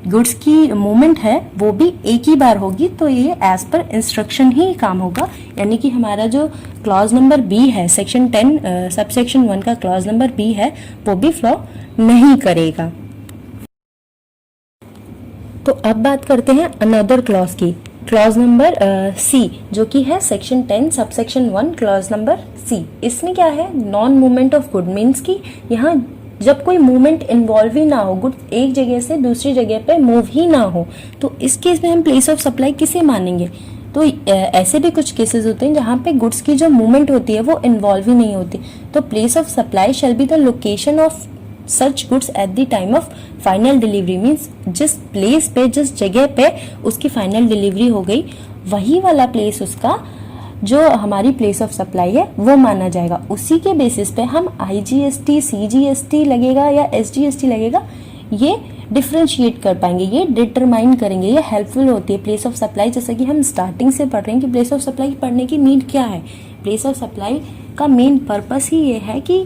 गुड्स की मूवमेंट है वो भी एक ही बार होगी। तो ये एज पर इंस्ट्रक्शन ही काम होगा, यानी कि हमारा जो क्लॉज नंबर बी है सेक्शन 10 सब सेक्शन 1 का क्लॉज नंबर बी है वो भी फ्लो नहीं करेगा। तो अब बात करते हैं अनदर क्लॉज की, क्लॉज नंबर सी, जो कि है section 10 sub section 1 clause number सी। इसमें क्या है, non movement of good means की यहाँ जब कोई मूवमेंट इन्वॉल्व ही ना हो, गुड एक जगह से दूसरी जगह पे मूव ही ना हो, तो इस केस में हम प्लेस ऑफ सप्लाई किसे मानेंगे। तो ऐसे भी कुछ केसेस होते हैं जहाँ पे गुड्स की जो मूवमेंट होती है वो इन्वॉल्व ही नहीं होती, तो place of supply shall be the location of such goods at the time of final delivery. Means जिस प्लेस पे, जिस जगह पे उसकी फाइनल डिलीवरी हो गई वही वाला प्लेस उसका जो हमारी प्लेस ऑफ सप्लाई है वो माना जाएगा। उसी के बेसिस पे हम IGST, CGST लगेगा या SGST लगेगा, ये डिफ्रेंशिएट कर पाएंगे, ये डिटरमाइन करेंगे, ये हेल्पफुल होती है प्लेस ऑफ सप्लाई। जैसे कि हम स्टार्टिंग से पढ़ रहे हैं कि प्लेस ऑफ सप्लाई पढ़ने की नीड क्या है। प्लेस ऑफ सप्लाई का मेन पर्पस ही ये है कि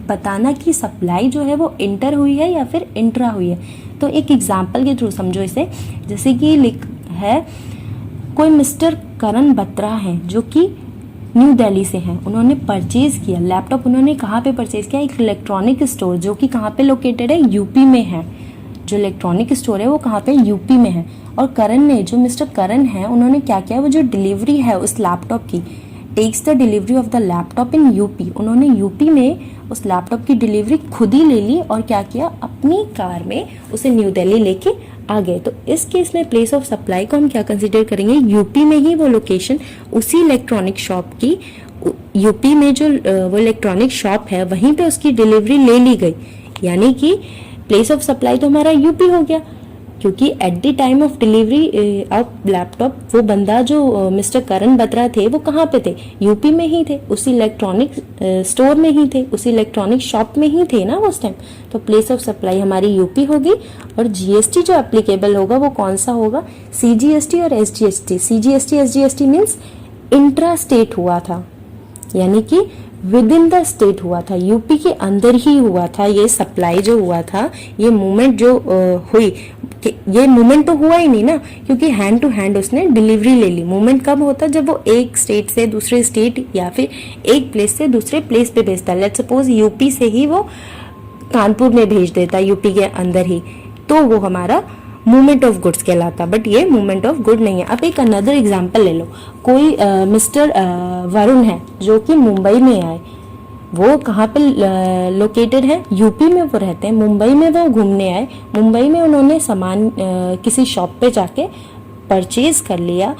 बताना कि सप्लाई जो है वो इंटर हुई है या फिर इंट्रा हुई है। तो एक एग्जाम्पल के थ्रू समझो इसे, जैसे कि लिख है कोई मिस्टर करण बत्रा हैं जो कि न्यू दिल्ली से हैं, उन्होंने परचेज किया लैपटॉप। उन्होंने कहाँ पे परचेज किया, एक इलेक्ट्रॉनिक स्टोर जो कि कहाँ पे लोकेटेड है, यूपी में है। जो इलेक्ट्रॉनिक स्टोर है वो कहाँ पे, यूपी में है। और करण ने, जो मिस्टर करण है, उन्होंने क्या किया, वो जो डिलीवरी है उस लैपटॉप की, takes the delivery of the laptop in UP, उन्होंने यूपी में उस लैपटॉप की डिलीवरी खुद ही ले ली और क्या किया, अपनी कार में उसे न्यू दिल्ली लेके आ गए। तो इस केस में प्लेस ऑफ सप्लाई को हम क्या कंसीडर करेंगे, यूपी में ही वो लोकेशन, उसी इलेक्ट्रॉनिक शॉप की, यूपी में जो वो इलेक्ट्रॉनिक शॉप है वहीं पे उसकी डिलीवरी ले ली गई, यानी कि प्लेस ऑफ सप्लाई तो हमारा यूपी हो गया, क्योंकि eight the time of delivery of laptop वो बंदा जो मिस्टर करण बत्रा थे वो कहाँ पे थे, यूपी में ही थे, उसी इलेक्ट्रॉनिक स्टोर में ही थे, उसी इलेक्ट्रॉनिक शॉप में ही थे ना उस टाइम। तो प्लेस ऑफ सप्लाई हमारी यूपी होगी, और जीएसटी जो एप्लीकेबल होगा वो कौन सा होगा, सीजीएसटी और SGST. CGST SGST means intra state हुआ था, यानी कि विद इन द स्टेट हुआ था, यूपी के अंदर ही हुआ था। ये सप्लाई जो हुआ था, ये मूवमेंट जो हुई, ये मूवमेंट तो हुआ ही नहीं ना, क्योंकि हैंड टू हैंड उसने डिलीवरी ले ली। मूवमेंट कब होता है, जब वो एक स्टेट से दूसरे स्टेट या फिर एक प्लेस से दूसरे प्लेस पे भेजता है। लेट्स सपोज यूपी से ही वो कानपुर में भेज देता है, यूपी के अंदर ही, तो वो हमारा मूवमेंट ऑफ गुड्स कहलाता। बट ये मूवमेंट ऑफ गुड नहीं है। अब एक अनदर एग्जांपल ले लो, कोई मिस्टर वरुण है जो कि मुंबई में आए, वो कहाँ पे लोकेटेड है, यूपी में वो रहते हैं। मुंबई में वो घूमने आए, मुंबई में उन्होंने सामान किसी शॉप पे जाके परचेज कर लिया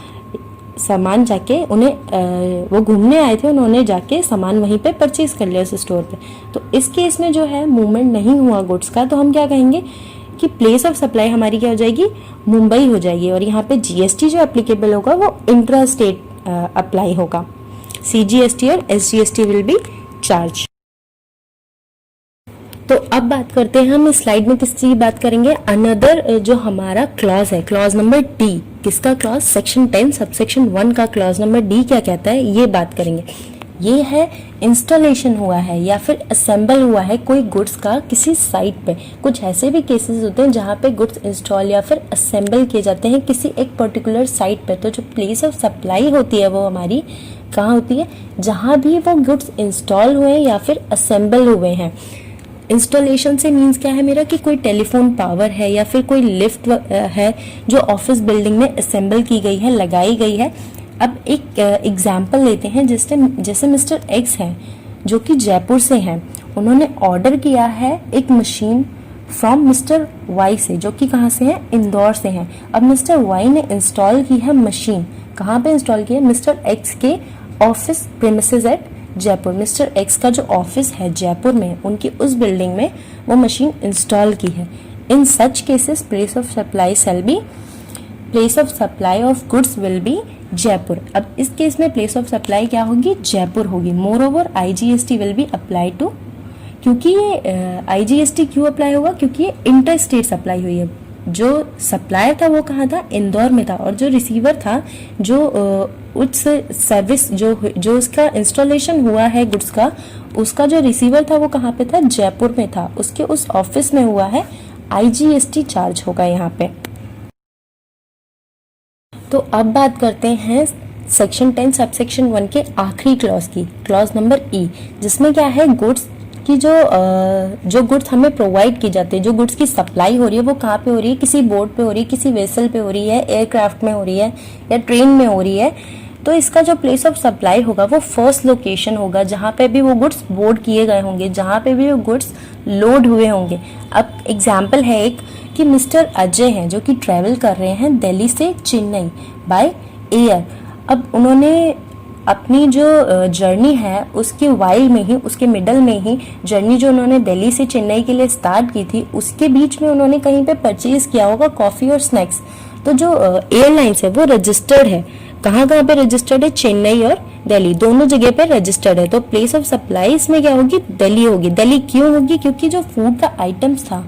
सामान, जाके उन्हें वो घूमने आए थे, उन्होंने जाके सामान वहीं पे परचेज कर लिया उस स्टोर पे। तो इस केस में जो है मूवमेंट नहीं हुआ गुड्स का, तो हम क्या कहेंगे कि प्लेस ऑफ सप्लाई हमारी क्या हो जाएगी, मुंबई हो जाएगी। और यहाँ पे जीएसटी जो एप्लीकेबल होगा वो इंट्रा स्टेट अप्लाई होगा। सीजीएसटी और एसजीएसटी विल बी चार्ज। तो अब बात करते हैं हम इस स्लाइड में किस चीज की बात करेंगे, अनदर जो हमारा क्लॉज है, क्लॉज नंबर डी। किसका क्लॉज, सेक्शन 10 सबसेक्शन 1 का क्लॉज नंबर डी क्या कहता है, ये बात करेंगे। ये है इंस्टॉलेशन हुआ है या फिर असेंबल हुआ है कोई गुड्स का किसी साइट पे। कुछ ऐसे भी केसेस होते हैं जहाँ पे गुड्स इंस्टॉल या फिर असेंबल किए जाते हैं किसी एक पर्टिकुलर साइट पे। तो जो प्लेस ऑफ सप्लाई होती है वो हमारी कहाँ होती है, जहाँ भी वो गुड्स इंस्टॉल हुए या फिर असेंबल हुए हैं। इंस्टॉलेशन से मीन्स क्या है मेरा, कि कोई टेलीफोन टावर है या फिर कोई लिफ्ट है जो ऑफिस बिल्डिंग में असेंबल की गई है, लगाई गई है। अब एक एग्जाम्पल लेते हैं, जैसे मिस्टर एक्स हैं जो कि जयपुर से हैं, उन्होंने ऑर्डर किया है एक मशीन फ्रॉम मिस्टर वाई से, जो कि कहाँ से है, इंदौर से हैं। अब मिस्टर वाई ने इंस्टॉल की है मशीन, कहाँ पे इंस्टॉल की है, मिस्टर एक्स के office premises at Jaipur. Mister X का जो ऑफिस है जयपुर में, उनकी उस बिल्डिंग में वो मशीन इंस्टॉल की है। In such cases place of supply shall be, place of supply of goods will be Jaipur. अब इस केस में प्लेस ऑफ सप्लाई क्या होगी, जयपुर होगी। Moreover IGST will be apply to, क्योंकि ये आईजीएसटी क्यों अप्लाई होगा, क्योंकि ये इंटर स्टेट सप्लाई हुई है। जो सप्लायर था वो कहाँ था, इंदौर में था, और जो रिसीवर था, जो उस सर्विस जो उसका इंस्टॉलेशन हुआ है गुड्स का, उसका जो रिसीवर था वो कहाँ पे था, जयपुर में था, उसके उस ऑफिस में हुआ है। आईजीएसटी चार्ज होगा यहाँ पे। तो अब बात करते हैं सेक्शन 10 सबसेक्शन 1 के आखिरी क्लॉज की, क्लॉज नंबर ई, जिसमें क्या है, गुड्स की जो गुड्स हमें प्रोवाइड की जाती है, जो गुड्स की सप्लाई हो रही है वो कहाँ पे हो रही है, किसी बोट पे हो रही है, किसी वेसल पे हो रही है, एयरक्राफ्ट में हो रही है या ट्रेन में हो रही है। तो इसका जो प्लेस ऑफ सप्लाई होगा वो फर्स्ट लोकेशन होगा जहाँ पे भी वो गुड्स बोर्ड किए गए होंगे, जहाँ पे भी वो गुड्स लोड हुए होंगे। अब एग्जाम्पल है एक कि मिस्टर अजय हैं जो कि ट्रैवल कर रहे हैं दिल्ली से चेन्नई बाय एयर। अब उन्होंने अपनी जो जर्नी है उसके वाइल में ही, उसके मिडल में ही जर्नी जो उन्होंने दिल्ली से चेन्नई के लिए स्टार्ट की थी, उसके बीच में उन्होंने कहीं पे परचेज किया होगा कॉफ़ी और स्नैक्स। तो जो एयरलाइंस है वो रजिस्टर्ड है, कहाँ कहाँ पे रजिस्टर्ड है, चेन्नई और दिल्ली दोनों जगह पे रजिस्टर्ड है। तो प्लेस ऑफ सप्लाई इसमें क्या होगी, दिल्ली होगी। दिल्ली क्यों होगी, क्योंकि जो फूड का आइटम्स था,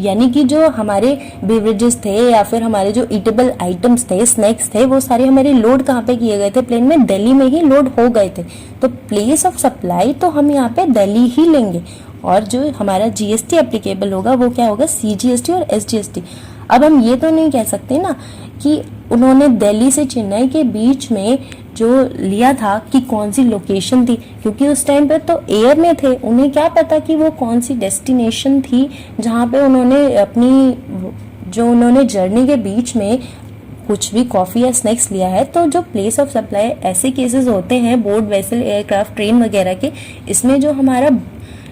यानी कि जो हमारे बेवरेजेस थे या फिर हमारे जो ईटेबल आइटम्स थे, स्नैक्स थे, वो सारे हमारे लोड कहाँ पे किए गए थे, प्लेन में, दिल्ली में ही लोड हो गए थे। तो प्लेस ऑफ सप्लाई तो हम यहाँ पे दिल्ली ही लेंगे, और जो हमारा जीएसटी एप्लीकेबल होगा वो क्या होगा, सीजीएसटी और एसजीएसटी। अब हम ये तो नहीं कह सकते ना कि उन्होंने दिल्ली से चेन्नई के बीच में जो लिया था कि कौन सी लोकेशन थी, क्योंकि उस टाइम पे तो एयर में थे, उन्हें क्या पता कि वो कौन सी डेस्टिनेशन थी जहाँ पे उन्होंने अपनी जो उन्होंने जर्नी के बीच में कुछ भी कॉफ़ी या स्नैक्स लिया है। तो जो प्लेस ऑफ सप्लाई ऐसे केसेस होते हैं बोर्ड, वेसल, एयरक्राफ्ट, ट्रेन वगैरह के, इसमें जो हमारा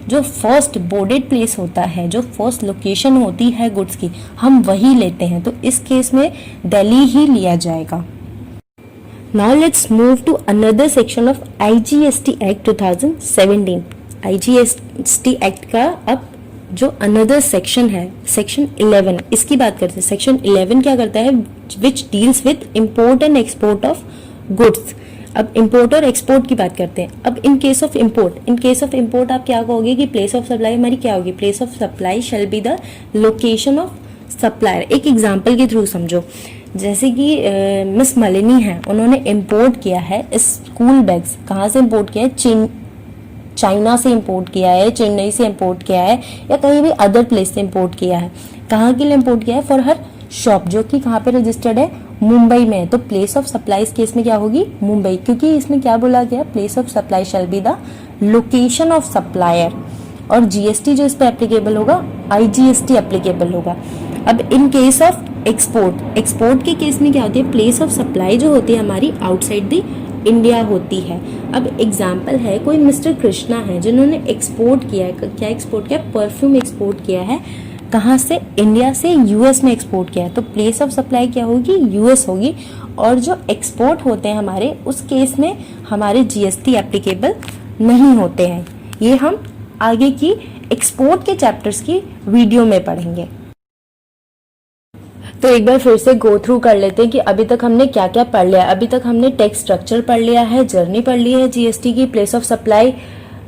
जो फर्स्ट बोर्डेड प्लेस होता है, जो फर्स्ट लोकेशन होती है गुड्स की, हम वही लेते हैं। तो इस केस में दिल्ली ही लिया जाएगा। Now let's move to another section of IGST act 2017। IGST act का अब जो अनदर सेक्शन है, सेक्शन 11, इसकी बात करते हैं। सेक्शन 11 क्या करता है, which deals with import and export of goods. अब इंपोर्ट और एक्सपोर्ट की बात करते हैं। अब इन केस ऑफ इंपोर्ट आप क्या कहोगे कि प्लेस ऑफ सप्लाई हमारी क्या होगी, place of supply shall be the location of supplier. एक एग्जांपल के थ्रू समझो, जैसे कि मिस मलिनी है, उन्होंने इंपोर्ट किया है स्कूल बैग्स। कहाँ से इंपोर्ट किया है, चाइना से इंपोर्ट किया है, चेन्नई से इंपोर्ट किया है, या कहीं भी अदर प्लेस से इंपोर्ट किया है। कहाँ के लिए इंपोर्ट किया है, फॉर हर शॉप, जो कि कहाँ पे रजिस्टर्ड है, मुंबई में। तो प्लेस ऑफ सप्लाई इस केस में क्या होगी, मुंबई, क्योंकि इसमें क्या बोला गया, place of supply shall be the location of supplier. और जीएसटी जो इस पे एप्लीकेबल होगा, आईजीएसटी एप्लीकेबल होगा। अब इन केस ऑफ एक्सपोर्ट के केस में क्या होती है, प्लेस ऑफ सप्लाई जो होती है हमारी आउटसाइड द इंडिया होती है। अब एग्जाम्पल है, कोई मिस्टर कृष्णा है जिन्होंने एक्सपोर्ट किया है, क्या एक्सपोर्ट किया? परफ्यूम एक्सपोर्ट किया है। कहाँ से? इंडिया से यूएस में एक्सपोर्ट किया है, तो प्लेस ऑफ सप्लाई क्या होगी? यूएस होगी। और जो एक्सपोर्ट होते हैं हमारे, उस केस में हमारे जीएसटी एप्लीकेबल नहीं होते हैं। ये हम आगे की एक्सपोर्ट के चैप्टर्स की वीडियो में पढ़ेंगे। तो एक बार फिर से गो थ्रू कर लेते हैं कि अभी तक हमने क्या क्या पढ़ लिया। अभी तक हमने टेक्स्ट स्ट्रक्चर पढ़ लिया है, जर्नी पढ़ ली है जीएसटी की, प्लेस ऑफ सप्लाई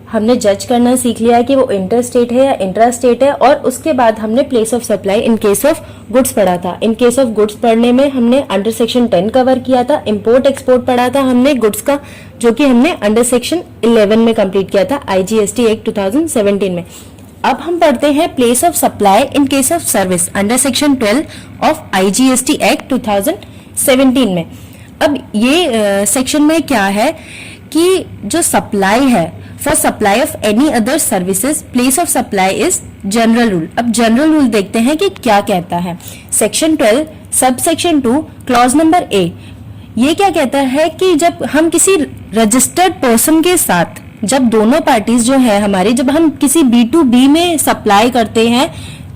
हमने जज करना सीख लिया है कि वो इंटर स्टेट है या इंट्रा स्टेट है, और उसके बाद हमने place of supply in case of goods पढ़ा था। इन केस ऑफ गुड्स पढ़ने में हमने अंडर सेक्शन 10 कवर किया था। इंपोर्ट एक्सपोर्ट पढ़ा था हमने गुड्स का, जो कि हमने अंडर सेक्शन 11 में कंप्लीट किया था आईजीएसटी एक्ट 2017 में। अब हम पढ़ते हैं place of supply in case of service under section 12 of IGST act 2017 में। अब ये सेक्शन में क्या है कि जो सप्लाई है, for supply of any other services place of supply is general rule. अब जनरल रूल देखते हैं कि क्या कहता है। Section 12 sub section 2 clause number ए, ये क्या कहता है कि जब हम किसी रजिस्टर्ड पर्सन के साथ, जब दोनों पार्टीज जो है हमारी, जब हम किसी B2B में सप्लाई करते हैं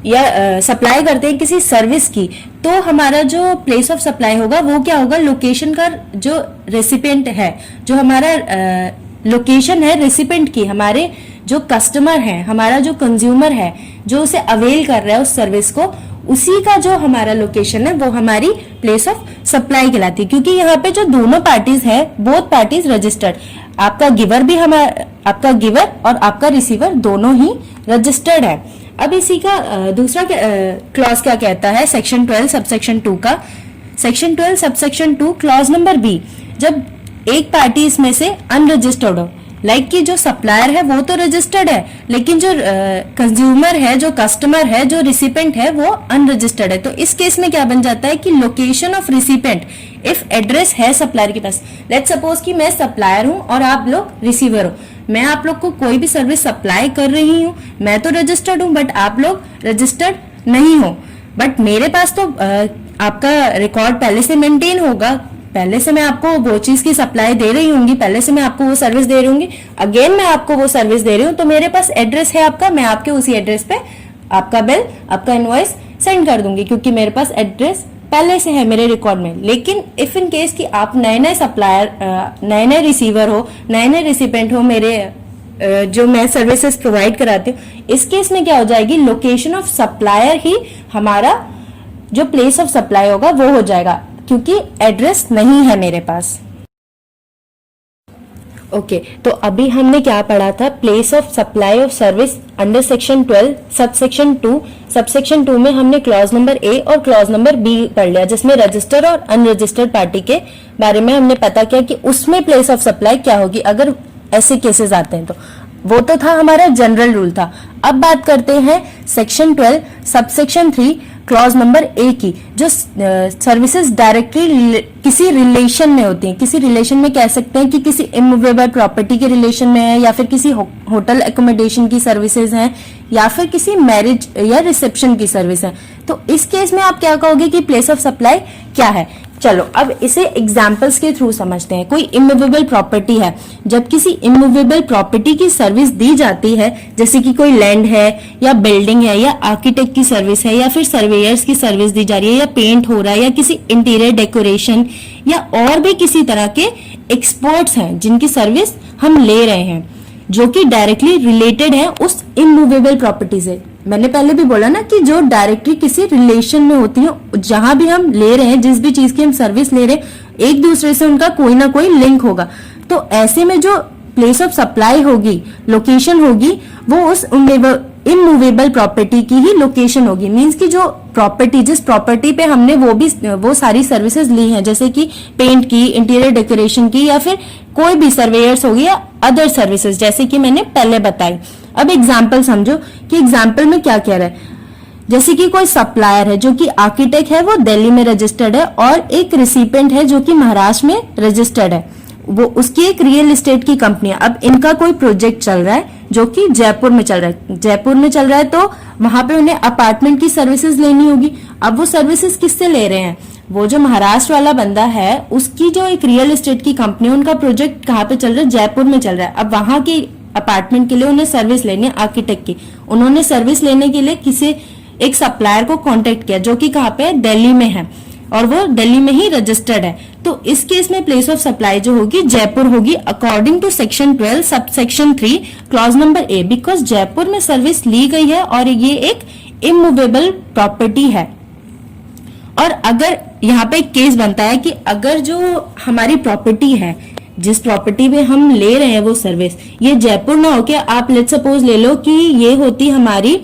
या सप्लाई करते हैं किसी सर्विस की, तो हमारा जो प्लेस ऑफ सप्लाई होगा वो क्या होगा? लोकेशन का जो रेसिपिएंट है, जो हमारा लोकेशन है रेसिपिएंट की, हमारे जो कस्टमर है, हमारा जो कंज्यूमर है, जो उसे अवेल कर रहा है उस सर्विस को, उसी का जो हमारा लोकेशन है वो हमारी प्लेस ऑफ सप्लाई कहलाती है। क्योंकि यहाँ पे जो दोनों पार्टीज है, बोथ पार्टीज रजिस्टर्ड, आपका गिवर भी आपका गिवर और आपका रिसीवर दोनों ही रजिस्टर्ड है। अब इसी का दूसरा क्लॉज क्या कहता है? सेक्शन 12 सबसेक्शन 2 का, section 12 subsection 2 clause number B, जब एक पार्टी इसमें से अनरजिस्टर्ड हो, लाइक कि जो सप्लायर है वो तो रजिस्टर्ड है, लेकिन जो कंज्यूमर है, जो कस्टमर है, जो रिसिपेंट है, वो अनरजिस्टर्ड है, तो इस केस में क्या बन जाता है कि location of recipient if address है सप्लायर के पास। लेट्स सपोज कि मैं सप्लायर हूं और आप लोग रिसीवर हो, मैं आप लोग को कोई भी सर्विस सप्लाई कर रही हूं, मैं तो रजिस्टर्ड हूं बट आप लोग रजिस्टर्ड नहीं हो, बट मेरे पास तो आपका रिकॉर्ड पहले से मेंटेन होगा, पहले से मैं आपको वो चीज की सप्लाई दे रही होंगी, पहले से मैं आपको वो सर्विस दे रही होंगी, अगेन मैं आपको वो सर्विस दे रही हूँ, तो मेरे पास एड्रेस है आपका, मैं आपके उसी एड्रेस पे आपका बिल, आपका इनवॉइस सेंड कर दूंगी, क्योंकि मेरे पास एड्रेस पहले से है मेरे रिकॉर्ड में। लेकिन इफ इन केस कि आप नए नए सप्लायर, नए नए रिसीवर हो, नए नए रिसिपेंट हो, मेरे जो मैं सर्विसेज प्रोवाइड कराती हूँ, इस केस में क्या हो जाएगी? लोकेशन ऑफ सप्लायर ही हमारा जो प्लेस ऑफ सप्लाई होगा वो हो जाएगा, क्योंकि एड्रेस नहीं है मेरे पास। ओके, तो अभी हमने क्या पढ़ा था? Place of supply of service under section 12 subsection 2। Subsection 2 में हमने क्लॉज नंबर ए और क्लॉज नंबर बी पढ़ लिया, जिसमें रजिस्टर्ड और अनरजिस्टर्ड पार्टी के बारे में हमने पता किया कि उसमें प्लेस ऑफ सप्लाई क्या होगी अगर ऐसे केसेस आते हैं। तो वो तो था हमारा जनरल रूल था। अब बात करते हैं सेक्शन 12 सबसेक्शन 3 क्लॉज नंबर ए की, जो सर्विसेज डायरेक्टली किसी रिलेशन में होती हैं। किसी रिलेशन में कह सकते हैं कि किसी इमूवेबल प्रॉपर्टी के रिलेशन में है, या फिर किसी होटल एकोमोडेशन की सर्विसेज हैं, या फिर किसी मैरिज या रिसेप्शन की सर्विस है। तो इस केस में आप क्या कहोगे कि प्लेस ऑफ सप्लाई क्या है? चलो अब इसे एग्जाम्पल्स के थ्रू समझते हैं। कोई इमूवेबल प्रॉपर्टी है, जब किसी इमूवेबल प्रॉपर्टी की सर्विस दी जाती है, जैसे कि कोई लैंड है या बिल्डिंग है या आर्किटेक्ट की सर्विस है या फिर सर्वेयर्स की सर्विस दी जा रही है, या पेंट हो रहा है, या किसी इंटीरियर डेकोरेशन या और भी किसी तरह के एक्सपर्ट्स हैं जिनकी सर्विस हम ले रहे हैं, जो कि डायरेक्टली रिलेटेड है उस इमूवेबल प्रॉपर्टी से। मैंने पहले भी बोला ना कि जो डायरेक्टली किसी रिलेशन में होती है, जहां भी हम ले रहे हैं, जिस भी चीज की हम सर्विस ले रहे हैं, एक दूसरे से उनका कोई ना कोई लिंक होगा। तो ऐसे में जो प्लेस ऑफ सप्लाई होगी, लोकेशन होगी, वो उस इमूवेबल प्रॉपर्टी की ही लोकेशन होगी। मींस कि जो प्रॉपर्टी, जिस प्रॉपर्टी पे हमने वो सारी सर्विसेज ली हैं, जैसे कि पेंट की, इंटीरियर डेकोरेशन की, या फिर कोई भी सर्वेयर्स होगी या अदर सर्विसेज, जैसे कि मैंने पहले बताई। अब एग्जाम्पल समझो कि एग्जाम्पल में क्या कह रहा है। जैसे कि कोई सप्लायर है जो कि आर्किटेक्ट है, वो दिल्ली में रजिस्टर्ड है, और एक रिसिपेंट है जो कि महाराष्ट्र में रजिस्टर्ड है, वो उसकी एक रियल एस्टेट की कंपनी है। अब इनका कोई प्रोजेक्ट चल रहा है जो कि जयपुर में चल रहा है। जयपुर में चल रहा है तो वहां पे उन्हें अपार्टमेंट की सर्विसेज लेनी होगी। अब वो सर्विसेज किससे ले रहे हैं? वो जो महाराष्ट्र वाला बंदा है उसकी जो एक रियल एस्टेट की कंपनी, उनका प्रोजेक्ट कहाँ पे चल रहा है, जयपुर में चल रहा है। अब वहां की अपार्टमेंट के लिए उन्हें सर्विस लेनी है आर्किटेक्ट की। उन्होंने सर्विस लेने के लिए किसी एक सप्लायर को कांटेक्ट किया जो कि कहाँ पे है, दिल्ली में है, और वो दिल्ली में ही रजिस्टर्ड है। तो इस केस में प्लेस ऑफ सप्लाई जो होगी जयपुर होगी according to section 12 subsection 3 clause number A, because Jaipur में सर्विस ली गई है और ये एक इमूवेबल प्रॉपर्टी है। और अगर यहाँ पे एक केस बनता है कि अगर जो हमारी प्रॉपर्टी है, जिस प्रॉपर्टी में हम ले रहे हैं वो सर्विस, ये जयपुर ना होके आप लेट सपोज ले लो कि ये होती हमारी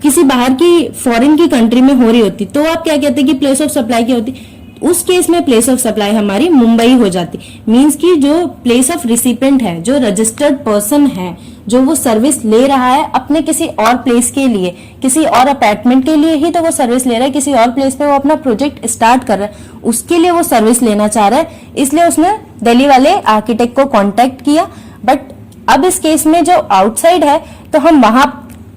किसी बाहर की फॉरेन की कंट्री में हो रही होती, तो आप क्या कहते हैं कि प्लेस ऑफ सप्लाई क्या होती, उस केस में प्लेस ऑफ सप्लाई हमारी मुंबई हो जाती। मींस कि जो प्लेस ऑफ रिसिपेंट है, जो रजिस्टर्ड पर्सन है, जो वो सर्विस ले रहा है अपने किसी और प्लेस के लिए, किसी और अपार्टमेंट के लिए ही तो वो सर्विस ले रहा है, किसी और प्लेस पे वो अपना प्रोजेक्ट स्टार्ट कर रहा है, उसके लिए वो सर्विस लेना चाह रहा है, इसलिए उसने दिल्ली वाले आर्किटेक्ट को कांटेक्ट किया। बट अब इस केस में जो आउटसाइड है तो हम वहां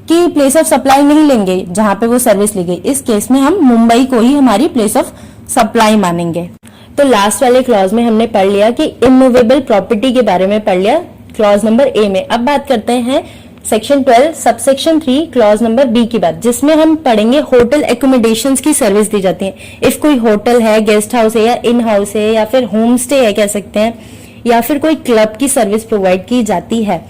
की प्लेस ऑफ सप्लाई नहीं लेंगे जहां पे वो सर्विस ली गई, इस केस में हम मुंबई को ही हमारी प्लेस ऑफ सप्लाई मानेंगे। तो लास्ट वाले क्लॉज में हमने पढ़ लिया कि इमूवेबल प्रॉपर्टी के बारे में पढ़ लिया क्लॉज नंबर ए में। अब बात करते हैं section 12 subsection 3 clause number B की बात, जिसमें हम पढ़ेंगे होटल एकोमोडेशंस की सर्विस दी जाती है। इफ कोई होटल है, गेस्ट हाउस है या इन हाउस है या फिर होम स्टे है कह सकते हैं, या फिर कोई क्लब की सर्विस प्रोवाइड की जाती है,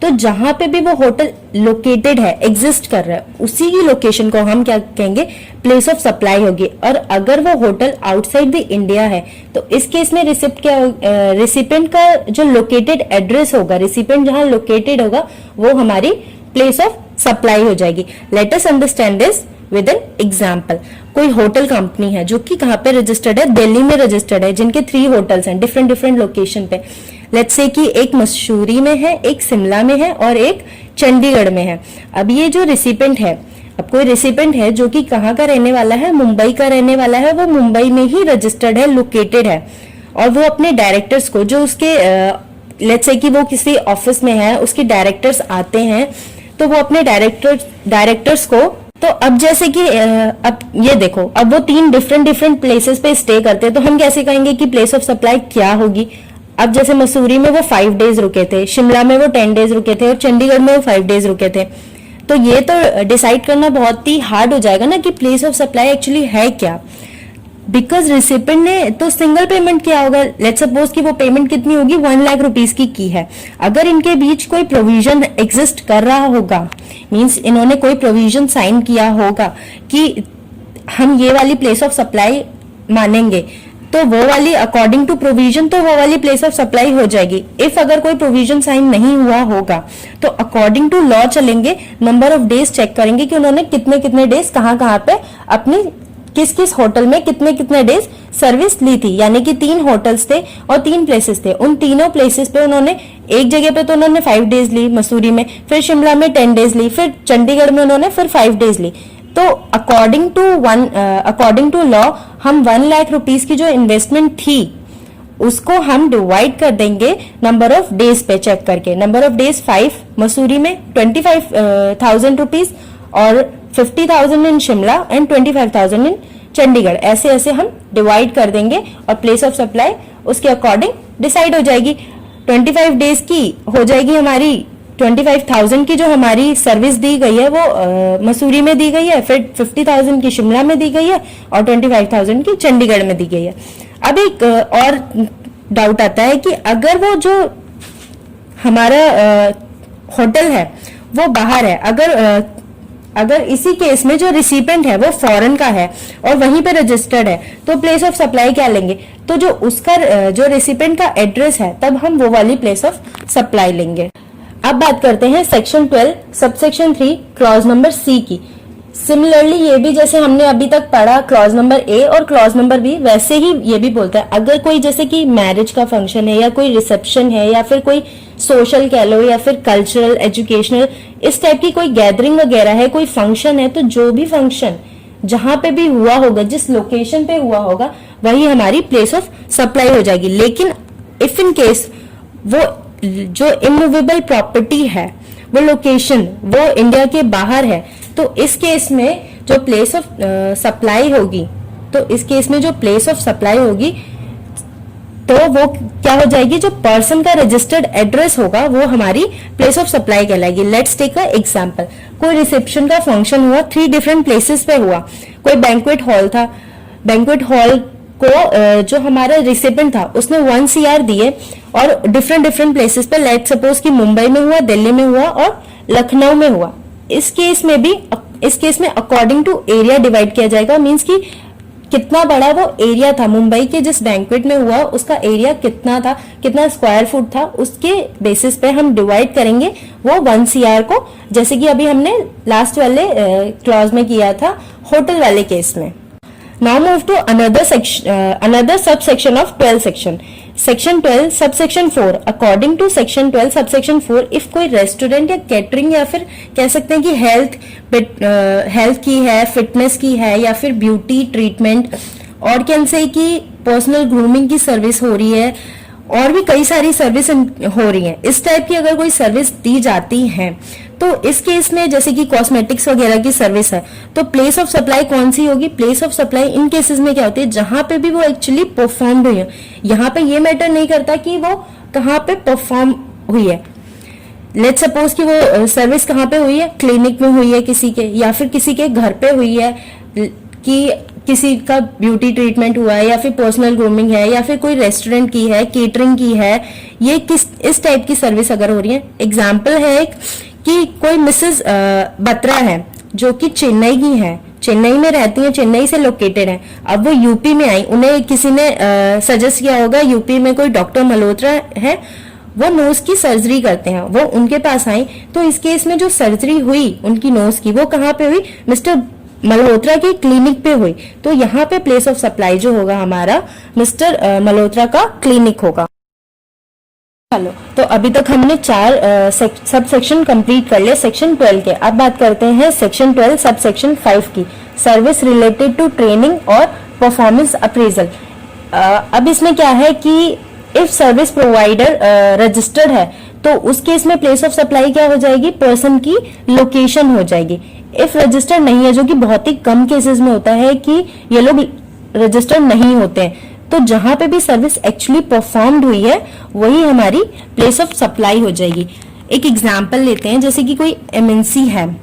तो जहां पे भी वो होटल लोकेटेड है, एग्जिस्ट कर रहा है, उसी की लोकेशन को हम क्या कहेंगे, प्लेस ऑफ सप्लाई होगी। और अगर वो होटल आउटसाइड द इंडिया है तो इस केस में रिसिपेंट का जो लोकेटेड एड्रेस होगा, रिसिपेंट जहां लोकेटेड होगा, वो हमारी प्लेस ऑफ सप्लाई हो जाएगी। Let us understand this with an example. कोई होटल कंपनी है जो कि कहाँ पे रजिस्टर्ड है, दिल्ली में रजिस्टर्ड है, जिनके 3 होटल्स हैं डिफरेंट डिफरेंट लोकेशन पे। लेट्स से कि एक मसूरी में है, एक शिमला में है और एक चंडीगढ़ में है। अब ये जो रिसिपेंट है, अब कोई रिसिपेंट है जो कि कहाँ का रहने वाला है, मुंबई का रहने वाला है, वो मुंबई में ही रजिस्टर्ड है, लोकेटेड है, और वो अपने डायरेक्टर्स को, जो उसके लेट्स से कि वो किसी ऑफिस में है, उसके डायरेक्टर्स आते हैं, तो वो अपने डायरेक्टर्स को, तो अब जैसे कि अब ये देखो, अब वो 3 डिफरेंट प्लेसेस पे स्टे करते हैं, तो हम कैसे कहेंगे कि प्लेस ऑफ सप्लाई क्या होगी। अब जैसे मसूरी में वो 5 डेज रुके थे, शिमला में वो 10 डेज रुके थे और चंडीगढ़ में वो 5 डेज रुके थे, तो ये तो डिसाइड करना बहुत ही हार्ड हो जाएगा ना कि प्लेस ऑफ सप्लाई एक्चुअली है क्या, बिकॉज रिसिपेंट ने तो सिंगल पेमेंट किया होगा। लेट्स सपोज कि वो पेमेंट कितनी होगी, 1 लाख रुपीस की है। अगर इनके बीच कोई प्रोविजन एग्जिस्ट कर रहा होगा, मींस इन्होंने कोई प्रोविजन साइन किया होगा कि हम ये वाली प्लेस ऑफ सप्लाई मानेंगे, तो वो वाली अकॉर्डिंग टू प्रोविजन तो वो वाली प्लेस ऑफ सप्लाई हो जाएगी। इफ अगर कोई प्रोविजन साइन नहीं हुआ होगा तो अकॉर्डिंग टू लॉ चलेंगे, नंबर ऑफ डेज चेक करेंगे कि उन्होंने कितने कितने डेज कहाँ पे अपनी किस किस होटल में कितने कितने डेज सर्विस ली थी। यानी कि 3 होटल्स थे और 3 प्लेसेस थे, उन तीनों प्लेसेस पे उन्होंने एक जगह पे तो उन्होंने 5 डेज ली मसूरी में, फिर शिमला में 10 डेज ली, फिर चंडीगढ़ में उन्होंने फिर 5 डेज ली। तो अकॉर्डिंग टू लॉ हम 1 लाख रुपीस की जो इन्वेस्टमेंट थी उसको हम डिवाइड कर देंगे नंबर ऑफ डेज पे चेक करके। नंबर ऑफ डेज 5 मसूरी में, 25,000 रुपीज, और 50,000 इन शिमला एंड 25,000 इन चंडीगढ़। ऐसे ऐसे हम डिवाइड कर देंगे और प्लेस ऑफ सप्लाई उसके अकॉर्डिंग डिसाइड हो जाएगी। 25 डेज की हो जाएगी हमारी, 25,000 की जो हमारी सर्विस दी गई है वो मसूरी में दी गई है, फिर 50,000 की शिमला में दी गई है और 25,000 की चंडीगढ़ में दी गई है। अब एक और डाउट आता है कि अगर वो जो हमारा होटल है वो बाहर है, अगर इसी केस में जो रिसिपेंट है वो फॉरेन का है और वहीं पे रजिस्टर्ड है, तो प्लेस ऑफ सप्लाई क्या लेंगे, तो जो उसका जो रिसिपेंट का एड्रेस है तब हम वो वाली प्लेस ऑफ सप्लाई लेंगे। अब बात करते हैं section 12 subsection 3 clause number C की। सिमिलरली ये भी जैसे हमने अभी तक पढ़ा क्लॉज नंबर ए और क्लॉज नंबर बी, वैसे ही ये भी बोलता है अगर कोई जैसे कि मैरिज का फंक्शन है या कोई रिसेप्शन है या फिर कोई सोशल कह लो या फिर कल्चरल एजुकेशनल इस टाइप की कोई गैदरिंग वगैरह है, कोई फंक्शन है, तो जो भी फंक्शन जहां पे भी हुआ होगा, जिस लोकेशन पे हुआ होगा, वही हमारी प्लेस ऑफ सप्लाई हो जाएगी। लेकिन इफ इन केस वो जो इमूवेबल प्रॉपर्टी है वो लोकेशन वो इंडिया के बाहर है, तो इस केस में जो प्लेस ऑफ सप्लाई होगी तो इस केस में जो प्लेस ऑफ सप्लाई होगी तो वो क्या हो जाएगी, जो पर्सन का रजिस्टर्ड एड्रेस होगा वो हमारी प्लेस ऑफ सप्लाई कहलाएगी। Let's take a example. कोई रिसेप्शन का फंक्शन हुआ 3 डिफरेंट प्लेसेस पे हुआ। कोई बैंक्वेट हॉल था, बैंक्वेट हॉल को जो हमारा रिसिपेंट था उसने 1 CR दिए और डिफरेंट डिफरेंट प्लेसेस पे, लेट सपोज कि मुंबई में हुआ, दिल्ली में हुआ और लखनऊ में हुआ। इस केस में अकॉर्डिंग टू एरिया डिवाइड किया जाएगा। मींस कि कितना बड़ा वो एरिया था, मुंबई के जिस बैंक्वेट में हुआ उसका एरिया कितना था, कितना स्क्वायर फुट था, उसके बेसिस पे हम डिवाइड करेंगे वो 1 CR को, जैसे कि अभी हमने लास्ट वाले क्लॉज में किया था होटल वाले केस में। Now move to another subsection of 12 section. Section 12 subsection 4. According to section 12 subsection 4, if कोई रेस्टोरेंट या कैटरिंग या फिर कह सकते हैं कि हेल्थ की है, फिटनेस की है, या फिर ब्यूटी ट्रीटमेंट, और कैन से कि पर्सनल ग्रूमिंग की सर्विस हो रही है, और भी कई सारी सर्विस हो रही है, इस टाइप की अगर कोई सर्विस दी जाती है तो इस केस में जैसे कि कॉस्मेटिक्स वगैरह की सर्विस है तो प्लेस ऑफ सप्लाई कौन सी होगी? Place of supply in cases में क्या होती है, जहां पे भी वो एक्चुअली परफॉर्म्ड हुई है। यहाँ पे ये मैटर नहीं करता कि वो कहाँ पे परफॉर्म हुई है। लेट्स सपोज कि वो सर्विस कहाँ पे हुई है, क्लिनिक में हुई है किसी के, या फिर किसी के घर पे हुई है, कि किसी का ब्यूटी ट्रीटमेंट हुआ है, या फिर पर्सनल ग्रूमिंग है, या फिर कोई रेस्टोरेंट की है, केटरिंग की है, ये इस टाइप की सर्विस अगर हो रही है। एग्जाम्पल है एक कि कोई मिसेस बत्रा है जो कि चेन्नई की है, चेन्नई में रहती है, चेन्नई से लोकेटेड है। अब वो यूपी में आई, उन्हें किसी ने सजेस्ट किया होगा, यूपी में कोई डॉक्टर मल्होत्रा है, वो नोज की सर्जरी करते हैं, वो उनके पास आई। तो इस केस में जो सर्जरी हुई उनकी नोज की, वो कहाँ पे हुई? मिस्टर मल्होत्रा की क्लिनिक पे हुई। तो यहाँ पे प्लेस ऑफ सप्लाई जो होगा हमारा मिस्टर मल्होत्रा का क्लिनिक होगा। चलो, तो अभी तक हमने 4 सब सेक्शन कंप्लीट कर लिया सेक्शन 12 के। अब बात करते हैं सेक्शन 12 सब सेक्शन 5 की, सर्विस रिलेटेड टू ट्रेनिंग और परफॉर्मेंस अप्रेजल। अब इसमें क्या है कि इफ सर्विस प्रोवाइडर रजिस्टर्ड है तो उस केस में प्लेस ऑफ सप्लाई क्या हो जाएगी? पर्सन की लोकेशन हो जाएगी। इफ रजिस्टर्ड नहीं है, जो कि बहुत ही कम केसेस में होता है कि ये लोग रजिस्टर्ड नहीं होते हैं, तो जहां पे भी सर्विस एक्चुअली परफॉर्म्ड हुई है वही हमारी प्लेस ऑफ सप्लाई हो जाएगी। एक एग्जांपल लेते हैं, जैसे कि कोई MNC है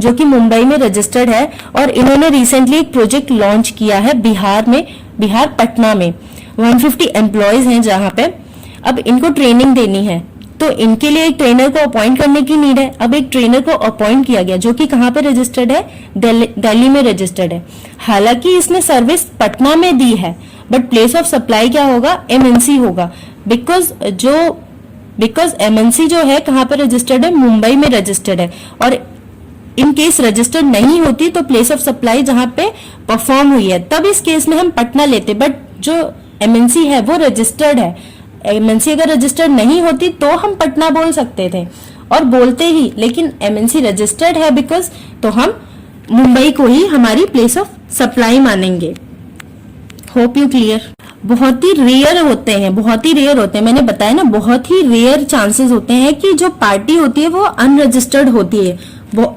जो कि मुंबई में रजिस्टर्ड है और इन्होंने रिसेंटली एक प्रोजेक्ट लॉन्च किया है बिहार पटना में। 150 एम्प्लॉयज हैं जहां पे अब इनको ट्रेनिंग देनी है, तो इनके लिए एक ट्रेनर को अपॉइंट करने की नीड है। अब एक ट्रेनर को अपॉइंट किया गया जो कि कहाँ पे रजिस्टर्ड है? दिल्ली में रजिस्टर्ड है। हालांकि इसने सर्विस पटना में दी है, बट प्लेस ऑफ सप्लाई क्या होगा? MNC होगा, बिकॉज MNC जो है कहाँ पे रजिस्टर्ड है? मुंबई में रजिस्टर्ड है। और इन केस रजिस्टर्ड नहीं होती तो प्लेस ऑफ सप्लाई जहां पे परफॉर्म हुई है तब इस केस में हम पटना लेते, बट जो MNC है वो रजिस्टर्ड है। MNC अगर रजिस्टर्ड नहीं होती तो हम पटना बोल सकते थे और बोलते ही, लेकिन MNC रजिस्टर्ड है बिकॉज, तो हम मुंबई को ही हमारी प्लेस ऑफ सप्लाई मानेंगे। Hope you clear. बहुत ही रेयर होते हैं, मैंने बताया ना, बहुत ही रेयर चांसेस होते हैं कि जो पार्टी होती है वो अनरजिस्टर्ड होती है,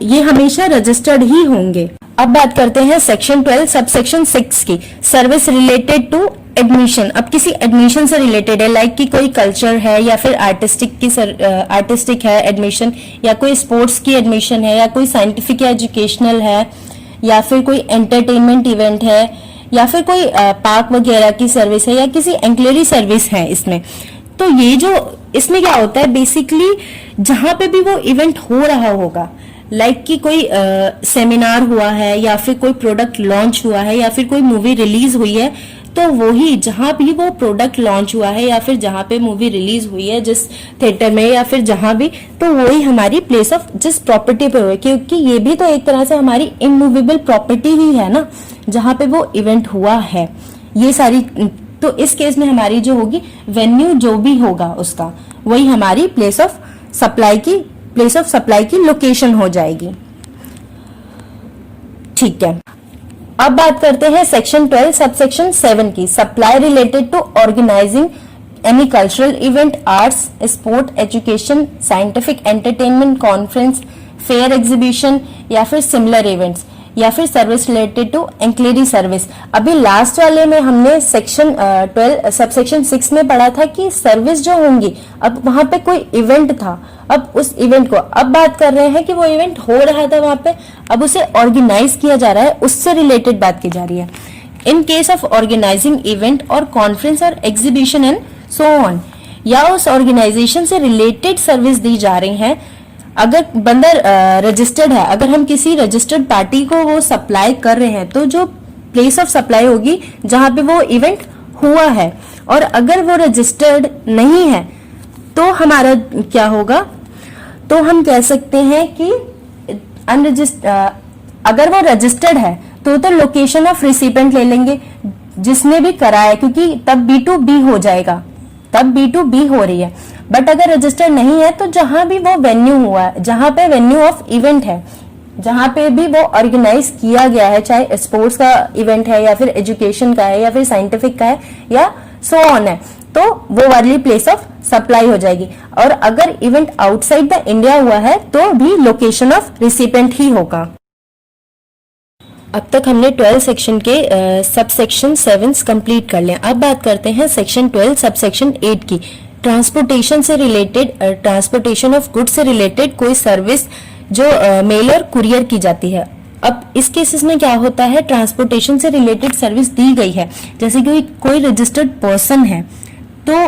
ये हमेशा रजिस्टर्ड ही होंगे। अब बात करते हैं सेक्शन 12 सब सेक्शन 6 की, सर्विस रिलेटेड टू एडमिशन। अब किसी एडमिशन से रिलेटेड है, लाइक कि कोई कल्चर है या फिर आर्टिस्टिक है एडमिशन, या कोई स्पोर्ट्स की एडमिशन है, या कोई साइंटिफिक या एजुकेशनल है, या फिर कोई एंटरटेनमेंट इवेंट है, या फिर कोई पार्क वगैरह की सर्विस है, या किसी एंक्लेरी सर्विस है इसमें। तो ये जो इसमें क्या होता है, बेसिकली जहां पे भी वो इवेंट हो रहा होगा, लाइक कि कोई सेमिनार हुआ है, या फिर कोई प्रोडक्ट लॉन्च हुआ है, या फिर कोई मूवी रिलीज हुई है, तो वही जहां भी वो प्रोडक्ट लॉन्च हुआ है या फिर जहां पे मूवी रिलीज हुई है जिस थिएटर में या फिर जहां भी, तो वही हमारी प्लेस ऑफ जिस प्रॉपर्टी पे हुई, क्योंकि ये भी तो एक तरह से हमारी इमूवेबल प्रॉपर्टी ही है ना, जहां पे वो इवेंट हुआ है। ये सारी, तो इस केस में हमारी जो होगी वेन्यू जो भी होगा उसका, वही हमारी प्लेस ऑफ सप्लाई की लोकेशन हो जाएगी। ठीक है, अब बात करते हैं सेक्शन 12 सबसेक्शन 7 की, supply related to organizing any cultural event, arts, sport, education, scientific, entertainment, conference, fair, exhibition या फिर सिमिलर इवेंट्स। या फिर service related to ancillary service. अभी लास्ट वाले में हमने सेक्शन 12 सबसेक्शन 6 में पढ़ा था कि सर्विस जो होंगी, अब वहां पे कोई इवेंट था, अब उस इवेंट को अब बात कर रहे हैं कि वो इवेंट हो रहा था वहां पे, अब उसे ऑर्गेनाइज किया जा रहा है, उससे रिलेटेड बात की जा रही है। In case of organizing event और कॉन्फ्रेंस और एग्जीबिशन एंड सो ऑन, या उस ऑर्गेनाइजेशन से रिलेटेड सर्विस दी जा रही है। अगर बंदा रजिस्टर्ड है, अगर हम किसी रजिस्टर्ड पार्टी को वो सप्लाई कर रहे हैं, तो जो प्लेस ऑफ सप्लाई होगी जहां पे वो इवेंट हुआ है, और अगर वो रजिस्टर्ड नहीं है तो हमारा क्या होगा, तो हम कह सकते हैं कि अगर वो रजिस्टर्ड है तो लोकेशन ऑफ रिसिपेंट ले लेंगे जिसने भी कराया, क्योंकि तब B2B हो जाएगा, तब B2B हो रही है। बट अगर रजिस्टर्ड नहीं है तो जहां भी वो वेन्यू हुआ है, जहां पे वेन्यू ऑफ इवेंट है, जहां पे भी वो ऑर्गेनाइज किया गया है, चाहे स्पोर्ट्स का इवेंट है या फिर एजुकेशन का है या फिर साइंटिफिक का है या सो ऑन है, तो वो वाली प्लेस ऑफ सप्लाई हो जाएगी। और अगर इवेंट आउटसाइड द इंडिया हुआ है तो भी लोकेशन ऑफ रिसिपेंट ही होगा। अब तक हमने 12 सेक्शन के सब सेक्शन 7 कंप्लीट कर लिया। अब बात करते हैं सेक्शन 12 सब सेक्शन 8 की। ट्रांसपोर्टेशन से रिलेटेड, ट्रांसपोर्टेशन ऑफ गुड्स से रिलेटेड कोई सर्विस जो मेल और कुरियर की जाती है। अब इस केसेस में क्या होता है, ट्रांसपोर्टेशन से रिलेटेड सर्विस दी गई है, जैसे कि कोई रजिस्टर्ड पर्सन है, तो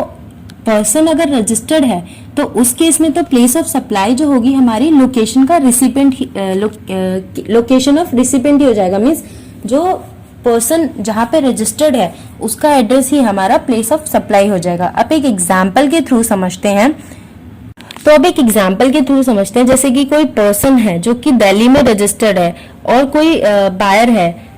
पर्सन अगर रजिस्टर्ड है तो उस केस में तो प्लेस ऑफ सप्लाई जो होगी हमारी लोकेशन का रिसिपेंट, लोकेशन ऑफ रिसिपेंट ही हो जाएगा। मीन्स जो पर्सन जहां पे रजिस्टर्ड है उसका एड्रेस ही हमारा प्लेस ऑफ सप्लाई हो जाएगा। अब एक एग्जाम्पल के थ्रू समझते हैं, तो अब एक एग्जाम्पल के थ्रू समझते हैं, जैसे कि कोई पर्सन है जो कि दिल्ली में रजिस्टर्ड है और कोई बायर है,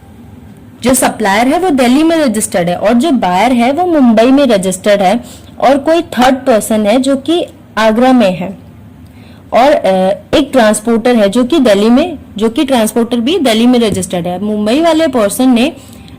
जो सप्लायर है वो दिल्ली में रजिस्टर्ड है और जो बायर है वो मुंबई में रजिस्टर्ड है, और कोई थर्ड पर्सन है जो कि आगरा में है, और एक ट्रांसपोर्टर है जो कि दिल्ली में, जो कि ट्रांसपोर्टर भी दिल्ली में रजिस्टर्ड है। मुंबई वाले पर्सन ने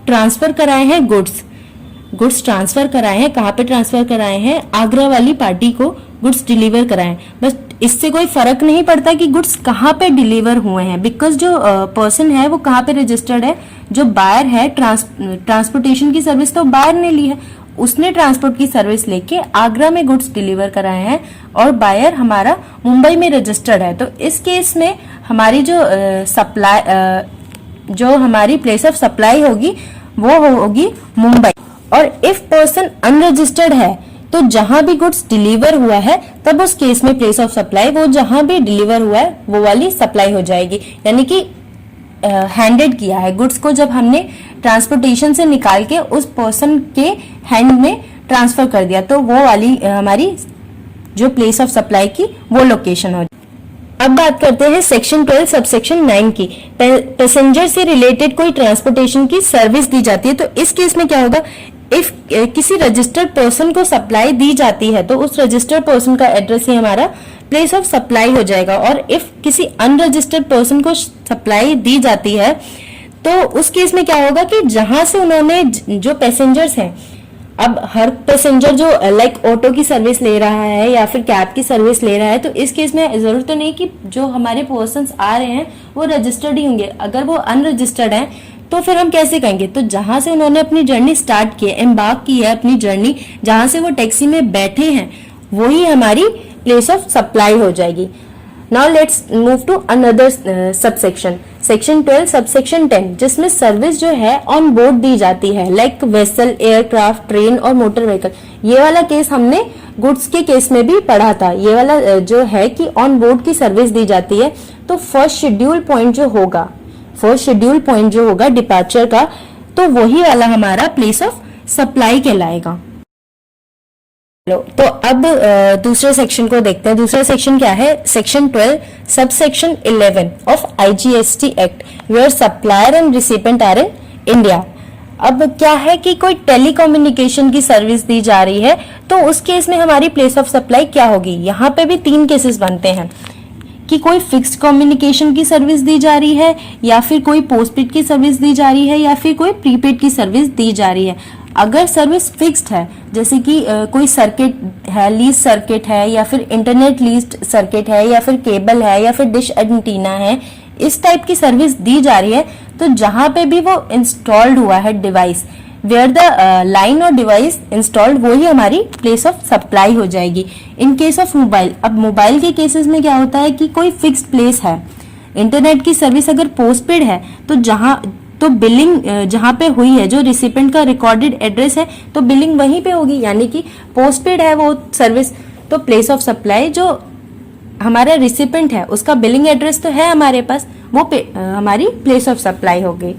ट्रांसफर कराए हैं गुड्स ट्रांसफर कराए हैं, कहाँ पे ट्रांसफर कराए हैं, आगरा वाली पार्टी को गुड्स डिलीवर कराए। बस इससे कोई फर्क नहीं पड़ता कि गुड्स कहाँ पे डिलीवर हुए हैं, बिकॉज जो पर्सन है वो कहाँ पे रजिस्टर्ड है, जो बायर है ट्रांसपोर्टेशन की सर्विस तो बायर ने ली है, उसने ट्रांसपोर्ट की सर्विस लेके आगरा में गुड्स डिलीवर कराए हैं, और बायर हमारा मुंबई में रजिस्टर्ड है। तो इस केस में हमारी जो जो हमारी प्लेस ऑफ सप्लाई होगी वो होगी मुंबई। और इफ पर्सन अनरजिस्टर्ड है तो जहां भी गुड्स डिलीवर हुआ है तब उस केस में प्लेस ऑफ सप्लाई वो जहां भी डिलीवर हुआ है वो वाली सप्लाई हो जाएगी, यानी कि हैंडेड किया है गुड्स को, जब हमने ट्रांसपोर्टेशन से निकाल के उस पर्सन के हैंड में ट्रांसफर कर दिया तो वो वाली हमारी जो प्लेस ऑफ सप्लाई की वो लोकेशन हो। अब बात करते हैं सेक्शन 12 सबसेक्शन 9 की। पैसेंजर से रिलेटेड कोई ट्रांसपोर्टेशन की सर्विस दी जाती है, तो इस केस में क्या होगा, इफ किसी रजिस्टर्ड पर्सन को सप्लाई दी जाती है तो उस रजिस्टर्ड पर्सन का एड्रेस ही हमारा प्लेस ऑफ सप्लाई हो जाएगा। और इफ किसी अनरजिस्टर्ड पर्सन को सप्लाई दी जाती है तो उस केस में क्या होगा कि जहां से उन्होंने जो पैसेंजर्स हैं, अब हर पैसेंजर जो लाइक ऑटो की सर्विस ले रहा है या फिर कैब की सर्विस ले रहा है, तो इस केस में जरूरत तो नहीं कि जो हमारे पर्सन्स आ रहे हैं वो रजिस्टर्ड ही होंगे। अगर वो अनरजिस्टर्ड हैं तो फिर हम कैसे कहेंगे, तो जहां से उन्होंने अपनी जर्नी स्टार्ट की है, एम्बार्क की है अपनी जर्नी, जहां से वो टैक्सी में बैठे हैं वही हमारी प्लेस ऑफ सप्लाई हो जाएगी। Now let's move to another subsection, section 12 subsection 10, जिसमें सर्विस जो है ऑन बोर्ड दी जाती है, लाइक वेसल, एयरक्राफ्ट, ट्रेन और मोटर व्हीकल। ये वाला केस हमने गुड्स के केस में भी पढ़ा था। ये वाला जो है कि ऑन बोर्ड की सर्विस दी जाती है, तो फर्स्ट शेड्यूल पॉइंट जो होगा डिपार्चर का, तो वही वाला हमारा प्लेस ऑफ सप्लाई कहलाएगा। तो अब दूसरे सेक्शन को देखते हैं। दूसरा सेक्शन क्या है, section 12 subsection 11 of IGST act, where supplier and recipient are in India. अब क्या है कि कोई टेलीकम्युनिकेशन की सर्विस दी जा रही है, तो उस केस में हमारी प्लेस ऑफ सप्लाई क्या होगी। यहाँ पे भी 3 केसेस बनते हैं कि कोई फिक्स्ड कम्युनिकेशन की सर्विस दी जा रही है, या फिर कोई पोस्टपेड की सर्विस दी जा रही है, या फिर कोई प्रीपेड की सर्विस दी जा रही है। अगर सर्विस फिक्स्ड है, जैसे कि कोई सर्किट है, लीज सर्किट है, या फिर इंटरनेट लीज सर्किट है, या फिर केबल है, या फिर डिश एंटीना है, इस टाइप की सर्विस दी जा रही है, तो जहां पे भी वो इंस्टॉल्ड हुआ है डिवाइस, वेयर द लाइन और डिवाइस इंस्टॉल्ड, वो ही हमारी प्लेस ऑफ सप्लाई हो जाएगी। इन केस ऑफ मोबाइल, अब मोबाइल के केसेस में क्या होता है कि कोई फिक्स्ड प्लेस है, इंटरनेट की सर्विस अगर पोस्टपेड है तो बिलिंग जहां पे हुई है, जो रिसिपेंट का रिकॉर्डेड एड्रेस है, तो बिलिंग वहीं पे होगी, यानी कि पोस्टपेड है वो सर्विस, तो प्लेस ऑफ सप्लाई जो हमारा रिसिपेंट है उसका बिलिंग एड्रेस तो है हमारे पास, वो हमारी प्लेस ऑफ सप्लाई हो गई।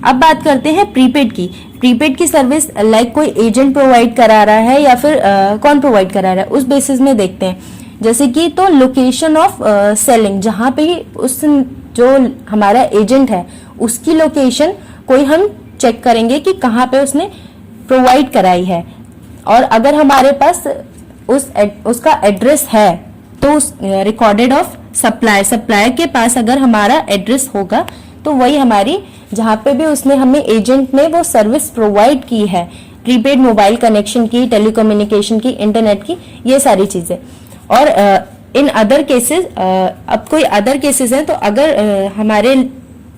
अब बात करते हैं प्रीपेड की। प्रीपेड की सर्विस लाइक कोई एजेंट प्रोवाइड करा रहा है या फिर कौन प्रोवाइड करा रहा है, उस बेसिस में देखते हैं। जैसे कि तो लोकेशन ऑफ सेलिंग, जहां पे उस जो हमारा एजेंट है उसकी लोकेशन कोई हम चेक करेंगे कि कहाँ पे उसने प्रोवाइड कराई है, और अगर हमारे पास उसका एड्रेस है तो उस रिकॉर्डेड ऑफ सप्लायर के पास अगर हमारा एड्रेस होगा तो वही हमारी, जहां पे भी उसने हमें एजेंट ने वो सर्विस प्रोवाइड की है, प्रीपेड मोबाइल कनेक्शन की, टेलीकम्युनिकेशन की, इंटरनेट की, ये सारी चीजें। और इन अदर केसेस, अब कोई अदर केसेस हैं तो अगर हमारे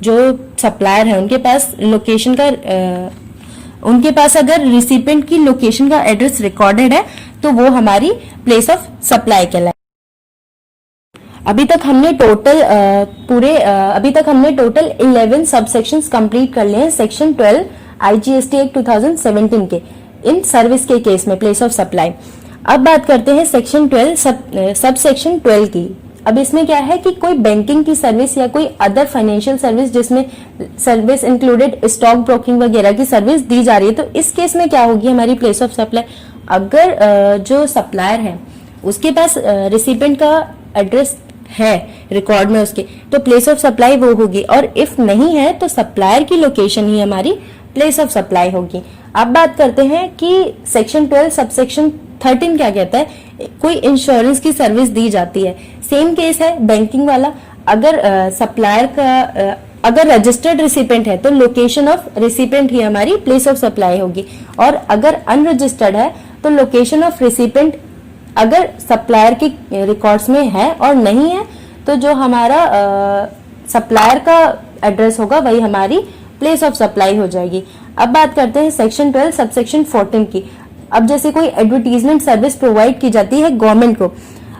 जो सप्लायर है उनके पास लोकेशन का उनके पास अगर रिसिपेंट की लोकेशन का एड्रेस रिकॉर्डेड है तो वो हमारी प्लेस ऑफ सप्लाई कहलाए। अभी तक हमने टोटल 11 सबसेक्शंस कंप्लीट कर लिए हैं सेक्शन 12 आईजीएसटी एक्ट 2017 के, इन सर्विस के केस में प्लेस ऑफ सप्लाई। अब बात करते हैं सेक्शन 12 सबसेक्शन 12 की। अब इसमें क्या है कि कोई बैंकिंग की सर्विस या कोई अदर फाइनेंशियल सर्विस जिसमें सर्विस इंक्लूडेड स्टॉक ब्रोकिंग वगैरह की सर्विस दी जा रही है, तो इस केस में क्या होगी हमारी प्लेस ऑफ सप्लाई। अगर जो सप्लायर है उसके पास रिसिपेंट का एड्रेस है रिकॉर्ड में उसके, तो प्लेस ऑफ सप्लाई वो होगी, और इफ नहीं है तो सप्लायर की लोकेशन ही हमारी प्लेस ऑफ सप्लाई होगी। अब बात करते हैं कि सेक्शन 12 सबसेक्शन 13 क्या कहता है। कोई इंश्योरेंस की सर्विस दी जाती है, सेम केस है बैंकिंग वाला। अगर सप्लायर का अगर रजिस्टर्ड रिसिपेंट है तो लोकेशन ऑफ रिसिपेंट ही हमारी प्लेस ऑफ सप्लाई होगी, और अगर अनरजिस्टर्ड है तो लोकेशन ऑफ रिसिपेंट अगर सप्लायर के रिकॉर्ड्स में है, और नहीं है तो जो हमारा सप्लायर का एड्रेस होगा वही हमारी प्लेस ऑफ सप्लाई हो जाएगी। अब बात करते हैं सेक्शन 12 सबसेक्शन 14 की। अब जैसे कोई एडवर्टीजमेंट सर्विस प्रोवाइड की जाती है गवर्नमेंट को,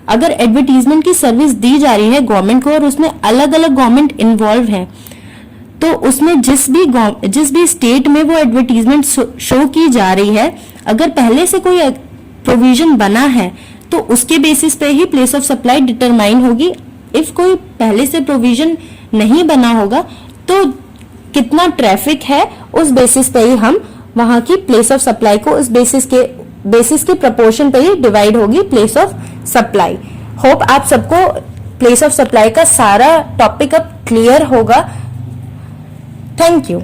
अगर एडवर्टीजमेंट की सर्विस दी जा रही है गवर्नमेंट को और उसमें अलग अलग गवर्नमेंट इन्वॉल्व है, तो उसमें जिस भी स्टेट में वो एडवर्टीजमेंट शो की जा रही है, अगर पहले से कोई प्रोविजन बना है तो उसके बेसिस पे ही प्लेस ऑफ सप्लाई डिटरमाइन होगी। इफ कोई पहले से प्रोविजन नहीं बना होगा तो कितना ट्रैफिक है उस बेसिस पे ही हम वहां की प्लेस ऑफ सप्लाई को उस बेसिस के प्रपोर्शन पे ही डिवाइड होगी प्लेस ऑफ सप्लाई। होप आप सबको प्लेस ऑफ सप्लाई का सारा टॉपिक अब क्लियर होगा। Thank you.